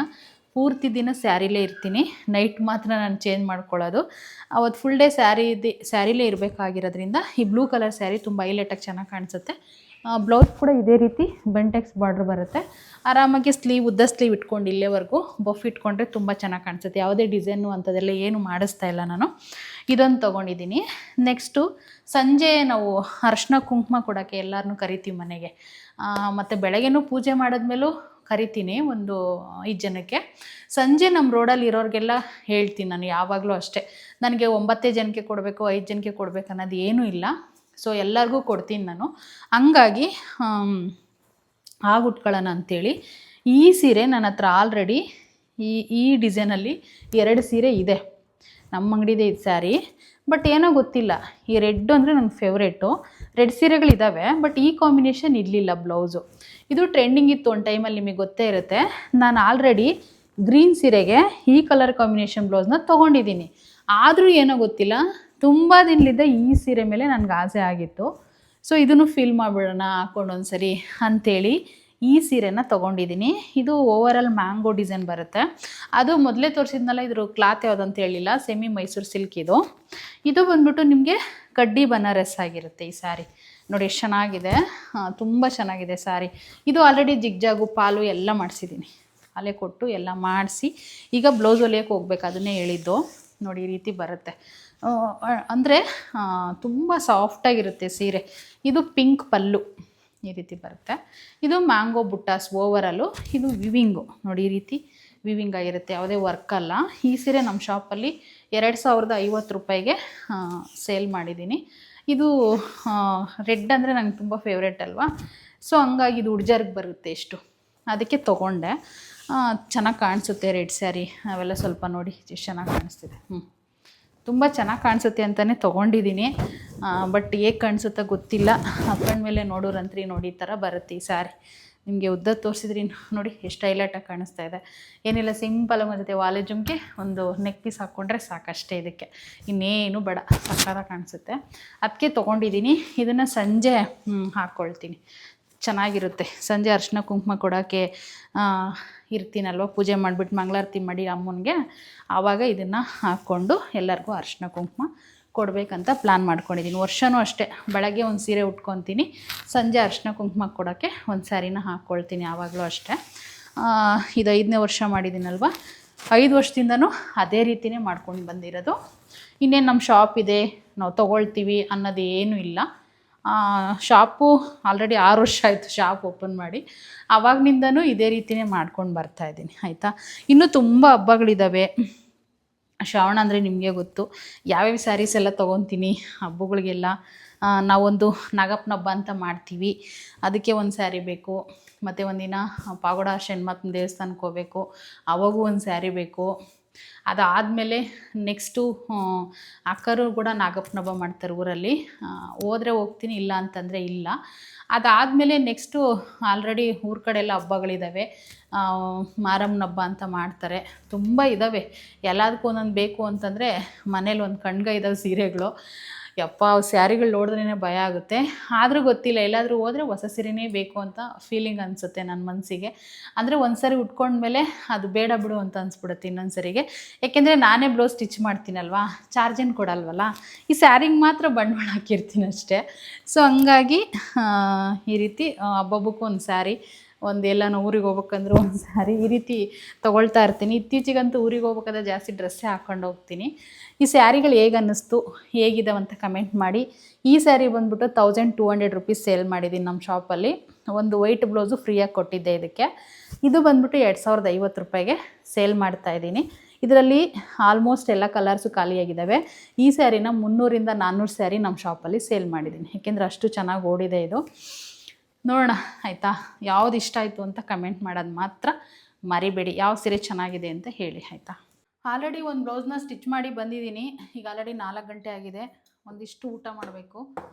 ಪೂರ್ತಿ ದಿನ ಸ್ಯಾರಿಲೇ ಇರ್ತೀನಿ. ನೈಟ್ ಮಾತ್ರ ನಾನು ಚೇಂಜ್ ಮಾಡ್ಕೊಳ್ಳೋದು. ಅವತ್ತು ಫುಲ್ ಡೇ ಸ್ಯಾರಿಲೇ ಇರಬೇಕಾಗಿರೋದ್ರಿಂದ ಈ ಬ್ಲೂ ಕಲರ್ ಸ್ಯಾರಿ ತುಂಬ ಹೈಲೈಟಾಗಿ ಚೆನ್ನಾಗಿ ಕಾಣಿಸುತ್ತೆ. ಬ್ಲೌಸ್ ಕೂಡ ಇದೇ ರೀತಿ ಬೆಂಟೆಕ್ಸ್ ಬಾರ್ಡ್ರ್ ಬರುತ್ತೆ. ಆರಾಮಾಗಿ ಉದ್ದ ಸ್ಲೀವ್ ಇಟ್ಕೊಂಡು ಇಲ್ಲೇವರೆಗೂ ಬಫ್ ಇಟ್ಕೊಂಡ್ರೆ ತುಂಬ ಚೆನ್ನಾಗಿ ಕಾಣಿಸುತ್ತೆ. ಯಾವುದೇ ಡಿಸೈನು ಅಂಥದ್ದೆಲ್ಲ ಏನು ಮಾಡಿಸ್ತಾ ಇಲ್ಲ ನಾನು. ಇದೊಂದು ತೊಗೊಂಡಿದ್ದೀನಿ. ನೆಕ್ಸ್ಟು ಸಂಜೆ ನಾವು ಅರ್ಶಿನ ಕುಂಕುಮ ಕೊಡೋಕ್ಕೆ ಎಲ್ಲರನ್ನೂ ಕರಿತೀವಿ ಮನೆಗೆ. ಮತ್ತು ಬೆಳಗ್ಗೆನೂ ಪೂಜೆ ಮಾಡಿದ್ಮೇಲೂ ಕರಿತೀನಿ ಒಂದು 5 ಜನಕ್ಕೆ. ಸಂಜೆ ನಮ್ಮ ರೋಡಲ್ಲಿ ಇರೋರಿಗೆಲ್ಲ ಹೇಳ್ತೀನಿ ನಾನು, ಯಾವಾಗಲೂ ಅಷ್ಟೇ. ನನಗೆ 9 ಜನಕ್ಕೆ ಕೊಡಬೇಕು, 5 ಜನಕ್ಕೆ ಕೊಡಬೇಕು ಅನ್ನೋದು ಏನೂ ಇಲ್ಲ. ಸೊ ಎಲ್ಲರಿಗೂ ಕೊಡ್ತೀನಿ ನಾನು. ಹಂಗಾಗಿ ಆಗ ಉಟ್ಕೊಳ್ಳೋಣ ಅಂಥೇಳಿ ಈ ಸೀರೆ ನನ್ನ ಹತ್ರ ಆಲ್ರೆಡಿ ಈ ಡಿಸೈನಲ್ಲಿ 2 ಸೀರೆ ಇದೆ. ನಮ್ಮ ಅಂಗಡಿದೇ ಇದು ಸ್ಯಾರಿ. ಬಟ್ ಏನೋ ಗೊತ್ತಿಲ್ಲ, ಈ ರೆಡ್ ಅಂದರೆ ನನ್ನ ಫೇವ್ರೇಟು. ರೆಡ್ ಸೀರೆಗಳಿದ್ದಾವೆ, ಬಟ್ ಈ ಕಾಂಬಿನೇಷನ್ ಇರಲಿಲ್ಲ ಬ್ಲೌಸು. ಇದು ಟ್ರೆಂಡಿಂಗ್ ಇತ್ತು ಒಂದು ಟೈಮಲ್ಲಿ, ನಿಮಗೆ ಗೊತ್ತೇ ಇರುತ್ತೆ. ನಾನು ಆಲ್ರೆಡಿ ಗ್ರೀನ್ ಸೀರೆಗೆ ಈ ಕಲರ್ ಕಾಂಬಿನೇಷನ್ ಬ್ಲೌಸ್ನ ತೊಗೊಂಡಿದ್ದೀನಿ. ಆದರೂ ಏನೋ ಗೊತ್ತಿಲ್ಲ, ತುಂಬ ದಿನಲಿದ್ದ ಈ ಸೀರೆ ಮೇಲೆ ನನಗೆ ಆಸೆ ಆಗಿತ್ತು. ಸೊ ಇದನ್ನು ಫೀಲ್ ಮಾಡಿಬಿಡೋಣ ಹಾಕ್ಕೊಂಡು ಒಂದ್ಸರಿ ಅಂಥೇಳಿ ಈ ಸೀರೆನ ತೊಗೊಂಡಿದ್ದೀನಿ. ಇದು ಓವರಾಲ್ ಮ್ಯಾಂಗೋ ಡಿಸೈನ್ ಬರುತ್ತೆ. ಅದು ಮೊದಲೇ ತೋರಿಸಿದ್ನಲ್ಲ, ಇದ್ರ ಕ್ಲಾತ್ ಯಾವುದಂತ ಹೇಳಿಲ್ಲ, ಸೆಮಿ ಮೈಸೂರು ಸಿಲ್ಕ್ ಇದು. ಇದು ಬಂದ್ಬಿಟ್ಟು ನಿಮಗೆ ಕಡ್ಡಿ ಬನಾರಸ್ ಆಗಿರುತ್ತೆ ಈ ಸ್ಯಾರಿ. ನೋಡಿ ಎಷ್ಟು ಚೆನ್ನಾಗಿದೆ, ತುಂಬ ಚೆನ್ನಾಗಿದೆ ಸ್ಯಾರಿ. ಇದು ಆಲ್ರೆಡಿ ಜಿಗ್ಜಾಗು ಪಾಲು ಎಲ್ಲ ಮಾಡಿಸಿದ್ದೀನಿ, ಅಲೆ ಕೊಟ್ಟು ಎಲ್ಲ ಮಾಡಿಸಿ ಈಗ ಬ್ಲೌಸ್ ಹೊಲಿಯೋಕ್ಕೆ ಹೋಗ್ಬೇಕು, ಅದನ್ನೇ ಹೇಳಿದ್ದು. ನೋಡಿ ಈ ರೀತಿ ಬರುತ್ತೆ, ಅಂದರೆ ತುಂಬ ಸಾಫ್ಟಾಗಿರುತ್ತೆ ಸೀರೆ. ಇದು ಪಿಂಕ್ ಪಲ್ಲು ಈ ರೀತಿ ಬರುತ್ತೆ. ಇದು ಮ್ಯಾಂಗೋ ಬುಟ್ಟಾಸ್ ಓವರಲ್ಲು. ಇದು ವಿವಿಂಗು ನೋಡಿ, ಈ ರೀತಿ ವಿವಿಂಗ್ ಆಗಿರುತ್ತೆ, ಯಾವುದೇ ವರ್ಕಲ್ಲ. ಈ ಸೀರೆ ನಮ್ಮ ಶಾಪಲ್ಲಿ 2050 ರೂಪಾಯಿಗೆ ಸೇಲ್ ಮಾಡಿದ್ದೀನಿ. ಇದು ರೆಡ್ ಅಂದರೆ ನಂಗೆ ತುಂಬ ಫೇವ್ರೇಟ್ ಅಲ್ವಾ, ಸೊ ಹಂಗಾಗಿ ಇದು ಹುಡ್ಜರ್ಗೆ ಬರುತ್ತೆ ಎಷ್ಟು, ಅದಕ್ಕೆ ತೊಗೊಂಡೆ. ಚೆನ್ನಾಗಿ ಕಾಣಿಸುತ್ತೆ ರೆಡ್ ಸ್ಯಾರಿ. ಅವೆಲ್ಲ ಸ್ವಲ್ಪ ನೋಡಿ ಎಷ್ಟು ಚೆನ್ನಾಗಿ ಕಾಣಿಸ್ತಿದೆ. ತುಂಬ ಚೆನ್ನಾಗಿ ಕಾಣಿಸುತ್ತೆ ಅಂತಲೇ ತೊಗೊಂಡಿದ್ದೀನಿ. ಬಟ್ ಹೇಗೆ ಕಾಣಿಸುತ್ತಾ ಗೊತ್ತಿಲ್ಲ, ಹಾಕೊಂಡ್ಮೇಲೆ ನೋಡೋರಂತ್ರಿ ನೋಡಿ ಈ ಥರ ಬರುತ್ತೆ ಈ ಸ್ಯಾರಿ. ನಿಮಗೆ ಉದ್ದ ತೋರಿಸಿದ್ರಿ ನೋಡಿ ಎಷ್ಟು ಹೈಲೈಟಾಗಿ ಕಾಣಿಸ್ತಾ ಇದೆ. ಏನಿಲ್ಲ, ಸಿಂಪಲಾಗಿ ಬಂದಿದೆ. ವಾಲೆ ಜುಮ್ಗೆ ಒಂದು ನೆಕ್ ಪೀಸ್ ಹಾಕ್ಕೊಂಡ್ರೆ ಸಾಕಷ್ಟೇ, ಇದಕ್ಕೆ ಇನ್ನೇನು ಬೇಡ, ಸಕ್ಕತ್ತಾಗಿ ಕಾಣಿಸುತ್ತೆ. ಅದಕ್ಕೆ ತೊಗೊಂಡಿದ್ದೀನಿ. ಇದನ್ನು ಸಂಜೆ ಹಾಕ್ಕೊಳ್ತೀನಿ, ಚೆನ್ನಾಗಿರುತ್ತೆ. ಸಂಜೆ ಅರಿಶಿನ ಕುಂಕುಮ ಕೊಡೋಕ್ಕೆ ಇರ್ತೀನಲ್ವ, ಪೂಜೆ ಮಾಡಿಬಿಟ್ಟು ಮಂಗಳಾರತಿ ಮಾಡಿ ಅಮ್ಮನಿಗೆ, ಆವಾಗ ಇದನ್ನು ಹಾಕ್ಕೊಂಡು ಎಲ್ಲರಿಗೂ ಅರಿಶಿನ ಕುಂಕುಮ ಕೊಡಬೇಕಂತ ಪ್ಲ್ಯಾನ್ ಮಾಡ್ಕೊಂಡಿದ್ದೀನಿ. ವರ್ಷವೂ ಅಷ್ಟೇ, ಬೆಳಗ್ಗೆ ಒಂದು ಸೀರೆ ಉಟ್ಕೊತೀನಿ, ಸಂಜೆ ಅರಿಶಿನ ಕುಂಕುಮ ಕೊಡೋಕ್ಕೆ ಒಂದು ಸ್ಯಾರಿನ ಹಾಕ್ಕೊಳ್ತೀನಿ, ಆವಾಗಲೂ ಅಷ್ಟೇ. ಇದು 5ನೇ ವರ್ಷ ಮಾಡಿದ್ದೀನಲ್ವ, 5 ವರ್ಷದಿಂದನೂ ಅದೇ ರೀತಿಯೇ ಮಾಡ್ಕೊಂಡು ಬಂದಿರೋದು. ಇನ್ನೇನು ನಮ್ಮ ಶಾಪ್ ಇದೆ, ನಾವು ತೊಗೊಳ್ತೀವಿ ಅನ್ನೋದೇನೂ ಇಲ್ಲ. ಶಾಪು ಆಲ್ರೆಡಿ 6 ವರ್ಷ ಆಯಿತು ಶಾಪ್ ಓಪನ್ ಮಾಡಿ, ಆವಾಗನಿಂದನೂ ಇದೇ ರೀತಿಯೇ ಮಾಡ್ಕೊಂಡು ಬರ್ತಾಯಿದ್ದೀನಿ, ಆಯಿತಾ. ಇನ್ನೂ ತುಂಬ ಹಬ್ಬಗಳಿದ್ದಾವೆ. ಶ್ರಾವಣ ಅಂದರೆ ನಿಮಗೆ ಗೊತ್ತು, ಯಾವ್ಯಾವ ಸ್ಯಾರೀಸ್ ಎಲ್ಲ ತೊಗೊತೀನಿ ಹಬ್ಬಗಳಿಗೆಲ್ಲ. ನಾವೊಂದು ನಾಗಪ್ಪನ ಹಬ್ಬ ಅಂತ ಮಾಡ್ತೀವಿ, ಅದಕ್ಕೆ ಒಂದು ಸ್ಯಾರಿ ಬೇಕು. ಮತ್ತು ಒಂದಿನ ಪಾಗೋಡ ಶನಿಮಾತನ ದೇವಸ್ಥಾನಕ್ಕೆ ಹೋಗಬೇಕು, ಅವಾಗೂ ಒಂದು ಸ್ಯಾರಿ ಬೇಕು. ಅದಾದಮೇಲೆ ನೆಕ್ಸ್ಟು ಅಕ್ಕರು ಕೂಡ ನಾಗಪ್ಪನ ಹಬ್ಬ ಮಾಡ್ತಾರೆ ಊರಲ್ಲಿ, ಹೋದರೆ ಹೋಗ್ತೀನಿ, ಇಲ್ಲ ಅಂತಂದರೆ ಇಲ್ಲ. ಅದಾದಮೇಲೆ ನೆಕ್ಸ್ಟು ಆಲ್ರೆಡಿ ಊರ ಕಡೆ ಎಲ್ಲ ಹಬ್ಬಗಳಿದ್ದಾವೆ. ಮಾರಮ್ಮನ ಹಬ್ಬ ಅಂತ ಮಾಡ್ತಾರೆ, ತುಂಬ ಇದ್ದಾವೆ. ಎಲ್ಲದಕ್ಕೂ ಒಂದೊಂದು ಬೇಕು ಅಂತಂದರೆ ಮನೇಲಿ ಒಂದು ಕಣ್ಗ ಇದ್ದಾವೆ ಸೀರೆಗಳು. ಯಪ್ಪ, ಸ್ಯಾರಿಗಳು ನೋಡಿದ್ರೇ ಭಯ ಆಗುತ್ತೆ. ಆದರೂ ಗೊತ್ತಿಲ್ಲ, ಎಲ್ಲಾದರೂ ಹೋದರೆ ಹೊಸ ಸೀರೆನೇ ಬೇಕು ಅಂತ ಫೀಲಿಂಗ್ ಅನಿಸುತ್ತೆ ನನ್ನ ಮನಸ್ಸಿಗೆ. ಅಂದರೆ ಒಂದು ಸಾರಿ ಉಟ್ಕೊಂಡ್ಮೇಲೆ ಅದು ಬೇಡ ಬಿಡು ಅಂತ ಅನಿಸ್ಬಿಡುತ್ತೆ ಇನ್ನೊಂದು ಸರಿಗೆ. ಏಕೆಂದರೆ ನಾನೇ ಬ್ಲೌಸ್ ಸ್ಟಿಚ್ ಮಾಡ್ತೀನಲ್ವಾ, ಚಾರ್ಜೇನು ಕೊಡಲ್ವಲ್ಲ, ಈ ಸ್ಯಾರಿಗೆ ಮಾತ್ರ ಬಂಡವಾಳ ಹಾಕಿರ್ತೀನಿ ಅಷ್ಟೇ. ಸೊ ಹಂಗಾಗಿ ಈ ರೀತಿ ಹಬ್ಬಕ್ಕೂ ಒಂದು ಸ್ಯಾರಿ, ಒಂದು ಎಲ್ಲನೂ ಊರಿಗೆ ಹೋಗ್ಬೇಕಂದ್ರೂ ಒಂದು ಸ್ಯಾರಿ, ಈ ರೀತಿ ತೊಗೊಳ್ತಾ ಇರ್ತೀನಿ. ಇತ್ತೀಚೆಗಂತೂ ಊರಿಗೆ ಹೋಗ್ಬೇಕಾದ್ರೆ ಜಾಸ್ತಿ ಡ್ರೆಸ್ಸೇ ಹಾಕ್ಕೊಂಡು ಹೋಗ್ತೀನಿ. ಈ ಸ್ಯಾರಿಗಳು ಹೇಗೆ ಅನ್ನಿಸ್ತು, ಹೇಗಿದ್ದಾವಂತ ಕಮೆಂಟ್ ಮಾಡಿ. ಈ ಸ್ಯಾರಿ ಬಂದ್ಬಿಟ್ಟು 1200 ರೂಪೀಸ್ ಸೇಲ್ ಮಾಡಿದ್ದೀನಿ ನಮ್ಮ ಶಾಪಲ್ಲಿ. ಒಂದು ವೈಟ್ ಬ್ಲೌಸು ಫ್ರೀಯಾಗಿ ಕೊಟ್ಟಿದ್ದೆ ಇದಕ್ಕೆ. ಇದು ಬಂದ್ಬಿಟ್ಟು 2050 ರೂಪಾಯಿಗೆ ಸೇಲ್ ಮಾಡ್ತಾಯಿದ್ದೀನಿ. ಇದರಲ್ಲಿ ಆಲ್ಮೋಸ್ಟ್ ಎಲ್ಲ ಕಲರ್ಸು ಖಾಲಿಯಾಗಿದ್ದಾವೆ. ಈ ಸ್ಯಾರಿನ 300ರಿಂದ 400 ಸ್ಯಾರಿ ನಮ್ಮ ಶಾಪಲ್ಲಿ ಸೇಲ್ ಮಾಡಿದ್ದೀನಿ, ಏಕೆಂದರೆ ಅಷ್ಟು ಚೆನ್ನಾಗಿ ಓಡಿದೆ ಇದು. ನೋಡೋಣ ಆಯಿತಾ, ಯಾವ್ದು ಇಷ್ಟ ಆಯಿತು ಅಂತ ಕಮೆಂಟ್ ಮಾಡೋದು ಮಾತ್ರ ಮರಿಬೇಡಿ. ಯಾವ ಸೀರೆ ಚೆನ್ನಾಗಿದೆ ಅಂತ ಹೇಳಿ, ಆಯಿತಾ. ಆಲ್ರೆಡಿ ಒಂದು ಬ್ಲೌಸ್ನ ಸ್ಟಿಚ್ ಮಾಡಿ ಬಂದಿದ್ದೀನಿ. ಈಗ ಆಲ್ರೆಡಿ 4 ಗಂಟೆ ಆಗಿದೆ. ಒಂದಿಷ್ಟು ಊಟ ಮಾಡಬೇಕು.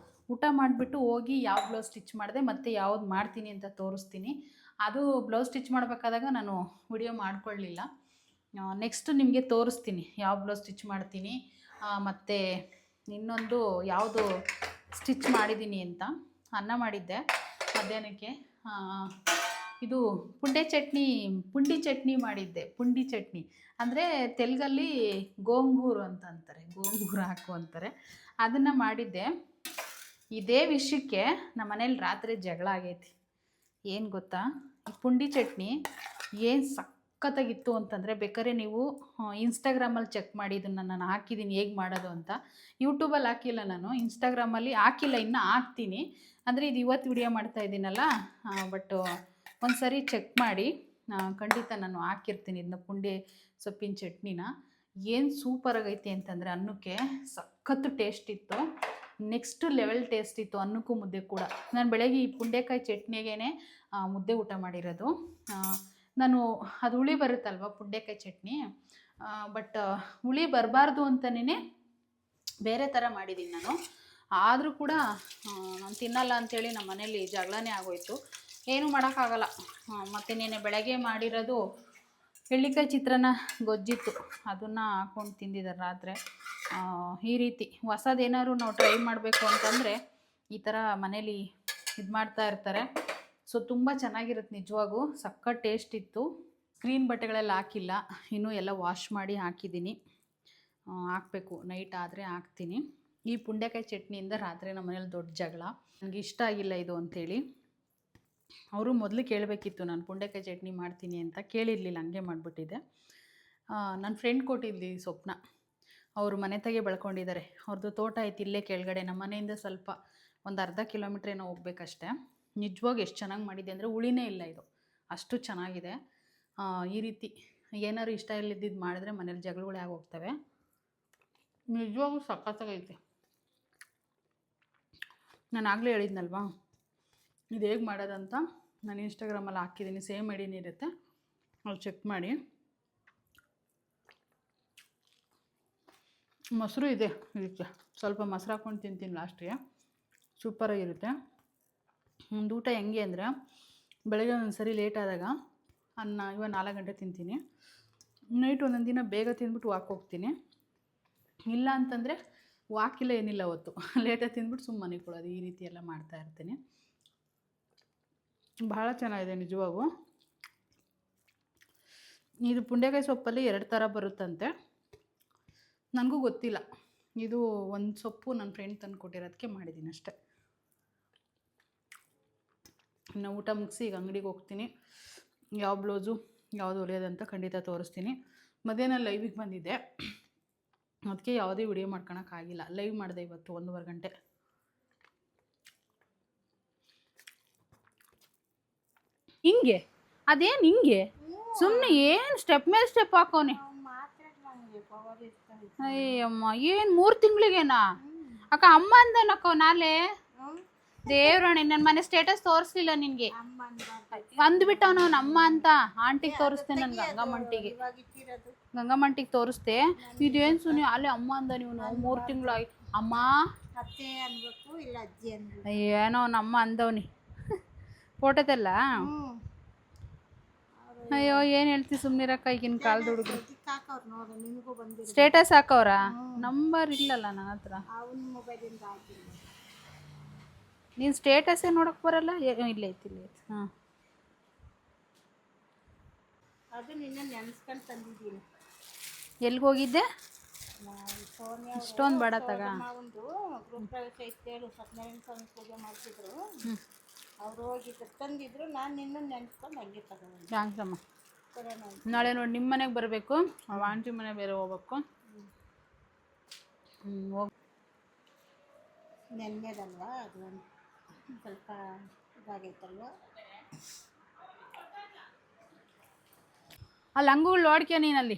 ಊಟ ಮಾಡಿಬಿಟ್ಟು ಹೋಗಿ ಯಾವ ಬ್ಲೌಸ್ ಸ್ಟಿಚ್ ಮಾಡಿದೆ ಮತ್ತು ಯಾವ್ದು ಮಾಡ್ತೀನಿ ಅಂತ ತೋರಿಸ್ತೀನಿ. ಅದು ಬ್ಲೌಸ್ ಸ್ಟಿಚ್ ಮಾಡಬೇಕಾದಾಗ ನಾನು ವಿಡಿಯೋ ಮಾಡ್ಕೊಳ್ಳಿಲ್ಲ. ನೆಕ್ಸ್ಟು ನಿಮಗೆ ತೋರಿಸ್ತೀನಿ ಯಾವ ಬ್ಲೌಸ್ ಸ್ಟಿಚ್ ಮಾಡ್ತೀನಿ, ಮತ್ತು ಇನ್ನೊಂದು ಯಾವುದು ಸ್ಟಿಚ್ ಮಾಡಿದ್ದೀನಿ ಅಂತ. ಅನ್ನ ಮಾಡಿದ್ದೆ ಮಧ್ಯಾಹ್ನಕ್ಕೆ. ಇದು ಪುಂಡಿ ಚಟ್ನಿ ಮಾಡಿದ್ದೆ. ಪುಂಡಿ ಚಟ್ನಿ ಅಂದರೆ ತೆಲುಗಲ್ಲಿ ಗೋಂಗೂರು ಅಂತ ಅಂತಾರೆ, ಗೋಂಗೂರು ಹಾಕು ಅಂತಾರೆ. ಅದನ್ನು ಮಾಡಿದ್ದೆ. ಇದೇ ವಿಷಯಕ್ಕೆ ನಮ್ಮ ಮನೇಲಿ ರಾತ್ರಿ ಜಗಳ ಆಗೈತಿ. ಏನು ಗೊತ್ತಾ, ಈ ಪುಂಡಿ ಚಟ್ನಿ ಏನು ಸಖತ್ತಾಗಿತ್ತು ಅಂತಂದರೆ, ಬೇಕಾದ್ರೆ ನೀವು ಇನ್ಸ್ಟಾಗ್ರಾಮಲ್ಲಿ ಚೆಕ್ ಮಾಡಿ, ಇದನ್ನು ನಾನು ಹಾಕಿದ್ದೀನಿ ಹೇಗೆ ಮಾಡೋದು ಅಂತ. ಯೂಟ್ಯೂಬಲ್ಲಿ ಹಾಕಿಲ್ಲ ನಾನು, ಇನ್ಸ್ಟಾಗ್ರಾಮಲ್ಲಿ ಹಾಕಿಲ್ಲ, ಇನ್ನೂ ಹಾಕ್ತೀನಿ. ಅಂದರೆ ಇದು ಇವತ್ತು ವಿಡಿಯೋ ಮಾಡ್ತಾ ಇದ್ದೀನಲ್ಲ, ಬಟ್ ಒಂದು ಸರಿ ಚೆಕ್ ಮಾಡಿ, ಖಂಡಿತ ನಾನು ಹಾಕಿರ್ತೀನಿ ಇದನ್ನ, ಪುಂಡಿ ಸೊಪ್ಪಿನ ಚಟ್ನಿನ. ಏನು ಸೂಪರಾಗೈತಿ ಅಂತಂದರೆ ಅನ್ನಕ್ಕೆ ಸಖತ್ತು ಟೇಸ್ಟ್ ಇತ್ತು. ನೆಕ್ಸ್ಟ್ ಲೆವೆಲ್ ಟೇಸ್ಟ್ ಇತ್ತು, ಅನ್ನಕ್ಕೂ ಮುದ್ದೆ ಕೂಡ. ನಾನು ಬೆಳಗ್ಗೆ ಈ ಪುಂಡೆಕಾಯಿ ಚಟ್ನಿಗೇ ಮುದ್ದೆ ಊಟ ಮಾಡಿರೋದು. ನಾನು ಅದು ಹುಳಿ ಬರುತ್ತಲ್ವ ಪುಂಡೆಕಾಯಿ ಚಟ್ನಿ, ಬಟ್ ಹುಳಿ ಬರಬಾರ್ದು ಅಂತಲೇ ಬೇರೆ ಥರ ಮಾಡಿದ್ದೀನಿ ನಾನು. ಆದರೂ ಕೂಡ ನಾನು ತಿನ್ನಲ್ಲ ಅಂಥೇಳಿ ನಮ್ಮ ಮನೇಲಿ ಜಗಳನೇ ಆಗೋಯ್ತು. ಏನೂ ಮಾಡೋಕ್ಕಾಗಲ್ಲ. ಮತ್ತು ನೆನ್ನೆ ಬೆಳಗ್ಗೆ ಮಾಡಿರೋದು ಎಳ್ಳಿಕಾಯಿ ಚಿತ್ರಾನ್ನ ಗೊಜ್ಜಿತ್ತು, ಅದನ್ನು ಹಾಕ್ಕೊಂಡು ತಿಂದಿದ್ದಾರೆ ರಾತ್ರಿ. ಈ ರೀತಿ ಹೊಸದೇನಾದ್ರು ನಾವು ಟ್ರೈ ಮಾಡಬೇಕು ಅಂತಂದರೆ ಈ ಥರ ಮನೇಲಿ ಇದು ಮಾಡ್ತಾ ಇರ್ತಾರೆ. ಸೊ ತುಂಬ ಚೆನ್ನಾಗಿರುತ್ತೆ ನಿಜವಾಗೂ, ಸಖತ್ ಟೇಸ್ಟ್ ಇತ್ತು. ಸ್ಕ್ರೀನ್ ಬಟ್ಟೆಗಳೆಲ್ಲ ಹಾಕಿಲ್ಲ, ಇನ್ನೂ ಎಲ್ಲ ವಾಶ್ ಮಾಡಿ ಹಾಕಿದ್ದೀನಿ. ಹಾಕಬೇಕು, ನೈಟ್ ಆದರೆ ಹಾಕ್ತೀನಿ. ಈ ಪುಂಡೆಕಾಯಿ ಚಟ್ನಿಯಿಂದ ರಾತ್ರಿ ನಮ್ಮ ಮನೇಲಿ ದೊಡ್ಡ ಜಗಳ. ನನಗೆ ಇಷ್ಟ ಆಗಿಲ್ಲ ಇದು ಅಂಥೇಳಿ. ಅವರು ಮೊದಲು ಕೇಳಬೇಕಿತ್ತು ನಾನು ಪುಂಡೆಕಾಯಿ ಚಟ್ನಿ ಮಾಡ್ತೀನಿ ಅಂತ, ಕೇಳಿರಲಿಲ್ಲ, ಹಂಗೆ ಮಾಡಿಬಿಟ್ಟಿದ್ದೆ. ನನ್ನ ಫ್ರೆಂಡ್ ಕೊಟ್ಟಿದ್ಲಿ ಸ್ವಪ್ನ, ಅವರು ಮನೆ ತೆಗೆ ಬೆಳ್ಕೊಂಡಿದ್ದಾರೆ. ಅವ್ರದ್ದು ತೋಟ ಐತಿ ಇಲ್ಲೇ ಕೆಳಗಡೆ, ನಮ್ಮ ಮನೆಯಿಂದ ಸ್ವಲ್ಪ ಒಂದು ಅರ್ಧ ಕಿಲೋಮೀಟ್ರ್ ಏನೋ ಹೋಗ್ಬೇಕಷ್ಟೆ. ನಿಜವಾಗಿ ಎಷ್ಟು ಚೆನ್ನಾಗಿ ಮಾಡಿದ್ದೆ ಅಂದರೆ ಹುಳಿನೇ ಇಲ್ಲ, ಇದು ಅಷ್ಟು ಚೆನ್ನಾಗಿದೆ. ಈ ರೀತಿ ಏನಾದ್ರು ಇಷ್ಟ ಇಲ್ಲದಿದ್ದು ಮಾಡಿದ್ರೆ ಮನೇಲಿ ಜಗಳಗಳೇ ಆಗೋಗ್ತವೆ. ನಿಜವಾಗೂ ಸಖತ್ತಾಗೈತೆ. ನಾನು ಆಗಲೇ ಹೇಳಿದ್ನಲ್ವಾ ಇದು ಹೇಗೆ ಮಾಡೋದಂತ, ನಾನು ಇನ್ಸ್ಟಾಗ್ರಾಮಲ್ಲಿ ಹಾಕಿದ್ದೀನಿ, ಸೇಮ್ ಐಡಿನೇ ಇರುತ್ತೆ, ಅಲ್ಲಿ ಚೆಕ್ ಮಾಡಿ. ಮೊಸರು ಇದೆ ಇದಕ್ಕೆ, ಸ್ವಲ್ಪ ಮೊಸರು ಹಾಕ್ಕೊಂಡು ತಿಂತೀನಿ ಲಾಸ್ಟಿಗೆ, ಸೂಪರಾಗಿರುತ್ತೆ. ಒಂದು ಊಟ ಹೆಂಗೆ ಅಂದರೆ ಬೆಳಗ್ಗೆ ಒಂದು ಸರಿ ಲೇಟ್ ಆದಾಗ ಅನ್ನ, ಇವಾಗ 4 ಗಂಟೆ ತಿಂತೀನಿ. ನೈಟ್ ಒಂದೊಂದು ದಿನ ಬೇಗ ತಿಂದ್ಬಿಟ್ಟು ವಾಕ್ ಹೋಗ್ತೀನಿ. ಇಲ್ಲ ಅಂತಂದರೆ ವಾಕಿಲ್ಲ, ಏನಿಲ್ಲ, ಅವತ್ತು ಲೇಟಾಗಿ ತಿಂದ್ಬಿಟ್ಟು ಸುಮ್ಮನೆ ಮನೆಗೆ ಕೊಡೋದು. ಈ ರೀತಿ ಎಲ್ಲ ಮಾಡ್ತಾಯಿರ್ತೀನಿ. ಭಾಳ ಚೆನ್ನಾಗಿದೆ ನಿಜವಾಗೂ. ಇದು ಪುಂಡೆಕಾಯಿ ಸೊಪ್ಪಲ್ಲಿ 2 ಥರ ಬರುತ್ತಂತೆ, ನನಗೂ ಗೊತ್ತಿಲ್ಲ. ಇದು ಒಂದು ಸೊಪ್ಪು ನನ್ನ ಫ್ರೆಂಡ್ ತಂದು ಕೊಟ್ಟಿರೋದಕ್ಕೆ ಮಾಡಿದ್ದೀನಿ ಅಷ್ಟೆ. ಇನ್ನು ಊಟ ಮುಗಿಸಿ ಈಗ ಅಂಗಡಿಗೆ ಹೋಗ್ತೀನಿ. ಯಾವ ಬ್ಲೌಸು ಯಾವುದು ಹೊಲಿಯೋದಂತ ಖಂಡಿತ ತೋರಿಸ್ತೀನಿ. ಮಧ್ಯಾಹ್ನ ಲೈವಿಗೆ ಬಂದಿದ್ದೆ, ಅದಕ್ಕೆ ಯಾವುದೇ ವಿಡಿಯೋ ಮಾಡ್ಕೊಳಕ್ಕಾಗಿಲ್ಲ. ಲೈವ್ ಮಾಡಿದೆ ಇವತ್ತು 1.5 ಗಂಟೆ. ಹಿಂಗೆ ಅದೇನು ಹಿಂಗೆ ಸುಮ್ಮನೆ ಏನು ಸ್ಟೆಪ್ ಮೇಲೆ ಸ್ಟೆಪ್ ಹಾಕೋನೆ. ಅಯ್ಯಮ್ಮ, ಏನು 3 ತಿಂಗಳಿಗೇನಾ ಅಕ್ಕ? ಅಮ್ಮ ಅಂದನಕ್ಕ ನಾಳೆ. ದೇವ್ರಾಣಿ, ನನ್ನ ಮನೆ ಸ್ಟೇಟಸ್ ತೋರಿಸ್ಲಿಲ್ಲ ನಿನಗೆ, ಅಂದ್ಬಿಟ್ಟವನು ಅವ್ನು ಅಮ್ಮ ಅಂತ. ಆಂಟಿಗೆ ತೋರಿಸ್ತೆ, ನಾನು ಗಂಗಮ್ಮಂಟಿಗೆ ತೋರಿಸ್ದೆ. ಇದೇನು ಸುನಿ ಅಲ್ಲೇ ಅಮ್ಮ ಅಂದ, ನೀವು 3 ತಿಂಗಳಾಗಿ ಅಮ್ಮ ಏನೋ ನಮ್ಮ ಅಂದವನಿ ಫೋಟೋದಲ್ಲ. ಅಯ್ಯೋ ಏನು ಹೇಳ್ತಿ ಸುಮ್ಮನಿರಕ್ಕ, ಈಗಿನ ಕಾಲದ ಹುಡುಗರು ಸ್ಟೇಟಸ್ ಹಾಕವ್ರ? ನಂಬರ್ ಇಲ್ಲಲ್ಲ ನನ್ನ ಹತ್ರ. ನೀನು ಸ್ಟೇಟಸ್ಸೇ ನೋಡೋಕೆ ಬರಲ್ಲ? ಇಲ್ಲ ಐತಿ, ಇಲ್ಲ ಐತಿ. ಹಾಂ, ಅದು ನಿನ್ನ ನೆನೆಸ್ಕೊಂಡು ತಂದಿದ್ದೀನಿ. ಎಲ್ಲಿಗೆ ಹೋಗಿದ್ದೆ? ಇಷ್ಟೊಂದು ಬೇಡ ತಗ. ಒಂದು ಗೃಹ ಪ್ರವೇಶ ಇತ್ತೇಳು, ಸತ್ಯನಾರಾಯಣ ಸ್ವಾಮಿ ಪೂಜೆ ಮಾಡ್ತಿದ್ರು, ಅವ್ರು ಹೋಗಿ ತಂದಿದ್ರು. ನಾನು ನಿನ್ನ ನೆನೆಸ್ಕೊಂಡು ಹಂಗೆ ತಗೊಂಡು. ಥ್ಯಾಂಕ್ಸಮ್ಮ. ನಾಳೆ ನೋಡಿ ನಿಮ್ಮ ಮನೆಗೆ ಬರಬೇಕು, ಆಂಟಿ ಮನೆ ಬೇರೆ ಹೋಗ್ಬೇಕು. ಹೋಗಿ ನೆನ್ನೆದಲ್ವಾ, ಅದು ಸ್ವಲ್ಪ ಇದಾಗೈತಲ್ವ. ಅಲ್ಲಿ ಹಂಗೂ ನೋಡ್ಕೆ ನೀನಲ್ಲಿ.